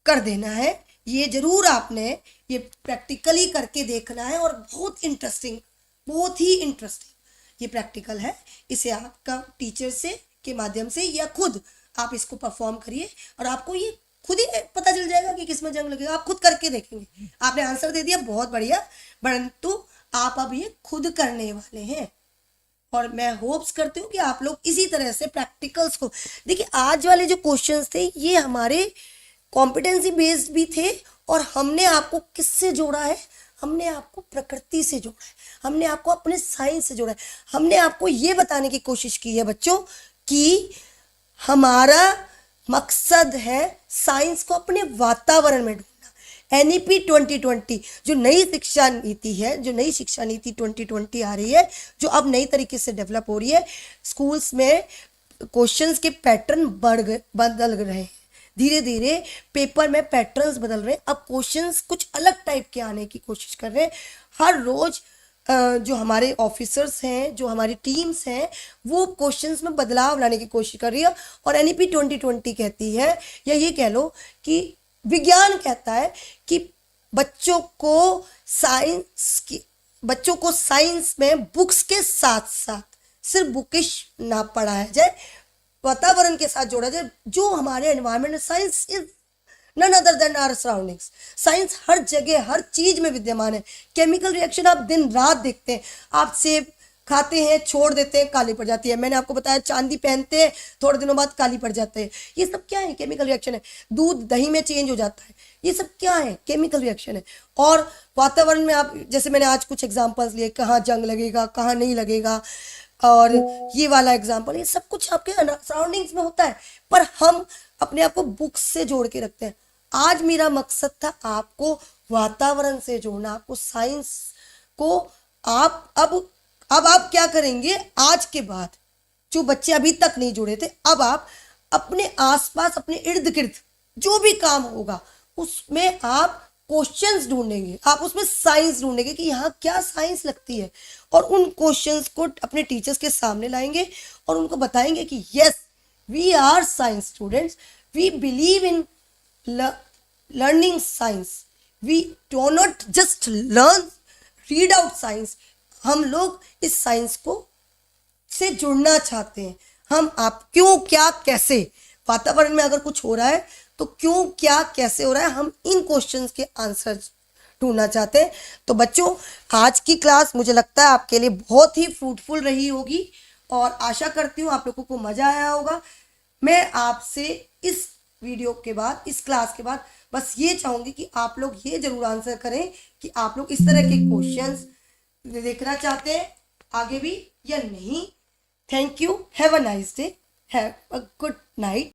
कर देना है, ये जरूर आपने ये प्रैक्टिकली करके देखना है, और बहुत ही इंटरेस्टिंग ये प्रैक्टिकल है। इसे आपका टीचर से के माध्यम से या खुद आप इसको परफॉर्म करिए, और आपको ये खुद ही पता चल जाएगा कि किसमें जंग लगेगा। आप खुद करके देखेंगे। आपने आंसर दे दिया, बहुत बढ़िया, परंतु आप अब ये खुद करने वाले हैं, और मैं होप्स करती हूँ कि आप लोग इसी तरह से प्रैक्टिकल्स को देखिए। आज वाले जो क्वेश्चंस थे ये हमारे कॉम्पिटेंसी बेस्ड भी थे, और हमने आपको किससे जोड़ा है, हमने आपको प्रकृति से जोड़ा है, हमने आपको अपने साइंस से जोड़ा है। हमने आपको ये बताने की कोशिश की है बच्चों कि हमारा मकसद है साइंस को अपने वातावरण में ढूंढना। एनईपी 2020 जो नई शिक्षा नीति है, जो नई शिक्षा नीति 2020 आ रही है, जो अब नई तरीके से डेवलप हो रही है, स्कूल्स में क्वेश्चंस के पैटर्न बदल रहे हैं। धीरे धीरे पेपर में पैटर्न्स बदल रहे हैं। अब क्वेश्चंस कुछ अलग टाइप के आने की कोशिश कर रहे हैं। हर रोज जो हमारे ऑफिसर्स हैं, जो हमारी टीम्स हैं, वो क्वेश्चंस में बदलाव लाने की कोशिश कर रही है। और एनईपी 2020 कहती है, या ये कह लो कि विज्ञान कहता है कि बच्चों को साइंस में बुक्स के साथ साथ सिर्फ बुकिश ना पढ़ाया जाए, वातावरण के साथ जोड़ा जाए। जो हमारे environment, science is none other than our surroundings. Science हर जगह, हर चीज में विद्यमान है। केमिकल रिएक्शन आप दिन रात देखते हैं। आप सेब खाते हैं, छोड़ देते हैं, काली पड़ जाती है। मैंने आपको बताया चांदी पहनते हैं, थोड़े दिनों बाद काली पड़ जाते हैं। ये सब क्या है? केमिकल रिएक्शन है। दूध दही में चेंज हो जाता है। ये सब क्या है? केमिकल रिएक्शन है। और वातावरण में आप, जैसे मैंने आज कुछ एग्जाम्पल्स लिए, कहाँ जंग लगेगा, कहाँ नहीं लगेगा, और ये वाला एग्जाम्पल, ये सब कुछ आपके सराउंडिंग्स में होता है, पर हम अपने आप को बुक्स से जोड़ के रखते हैं। आज मेरा मकसद था आपको वातावरण से जोड़ना, आपको साइंस को। आप अब आप क्या करेंगे? आज के बाद जो बच्चे अभी तक नहीं जुड़े थे, अब आप अपने आसपास, अपने इर्द गिर्द जो भी काम होगा उसमें आप क्वेश्चंस ढूंढेंगे, आप उसमें साइंस ढूंढेंगे कि यहाँ क्या साइंस लगती है, और उन क्वेश्चंस को अपने टीचर्स के सामने लाएंगे और उनको बताएंगे कि yes, we are science students, we believe in learning science, we do not just learn read out science, हम लोग इस साइंस को से जुड़ना चाहते हैं। हम आप क्यों, क्या, कैसे, वातावरण में अगर कुछ हो रहा है तो क्यों, क्या, कैसे हो रहा है, हम इन क्वेश्चंस के आंसर ढूंढना चाहते हैं। तो बच्चों, आज की क्लास मुझे लगता है आपके लिए बहुत ही फ्रूटफुल रही होगी, और आशा करती हूँ आप लोगों को मजा आया होगा। मैं आपसे इस वीडियो के बाद, इस क्लास के बाद बस ये चाहूंगी कि आप लोग ये जरूर आंसर करें कि आप लोग इस तरह के क्वेश्चंस देखना चाहते हैं आगे भी या नहीं। Thank you, have a nice day, have a good night.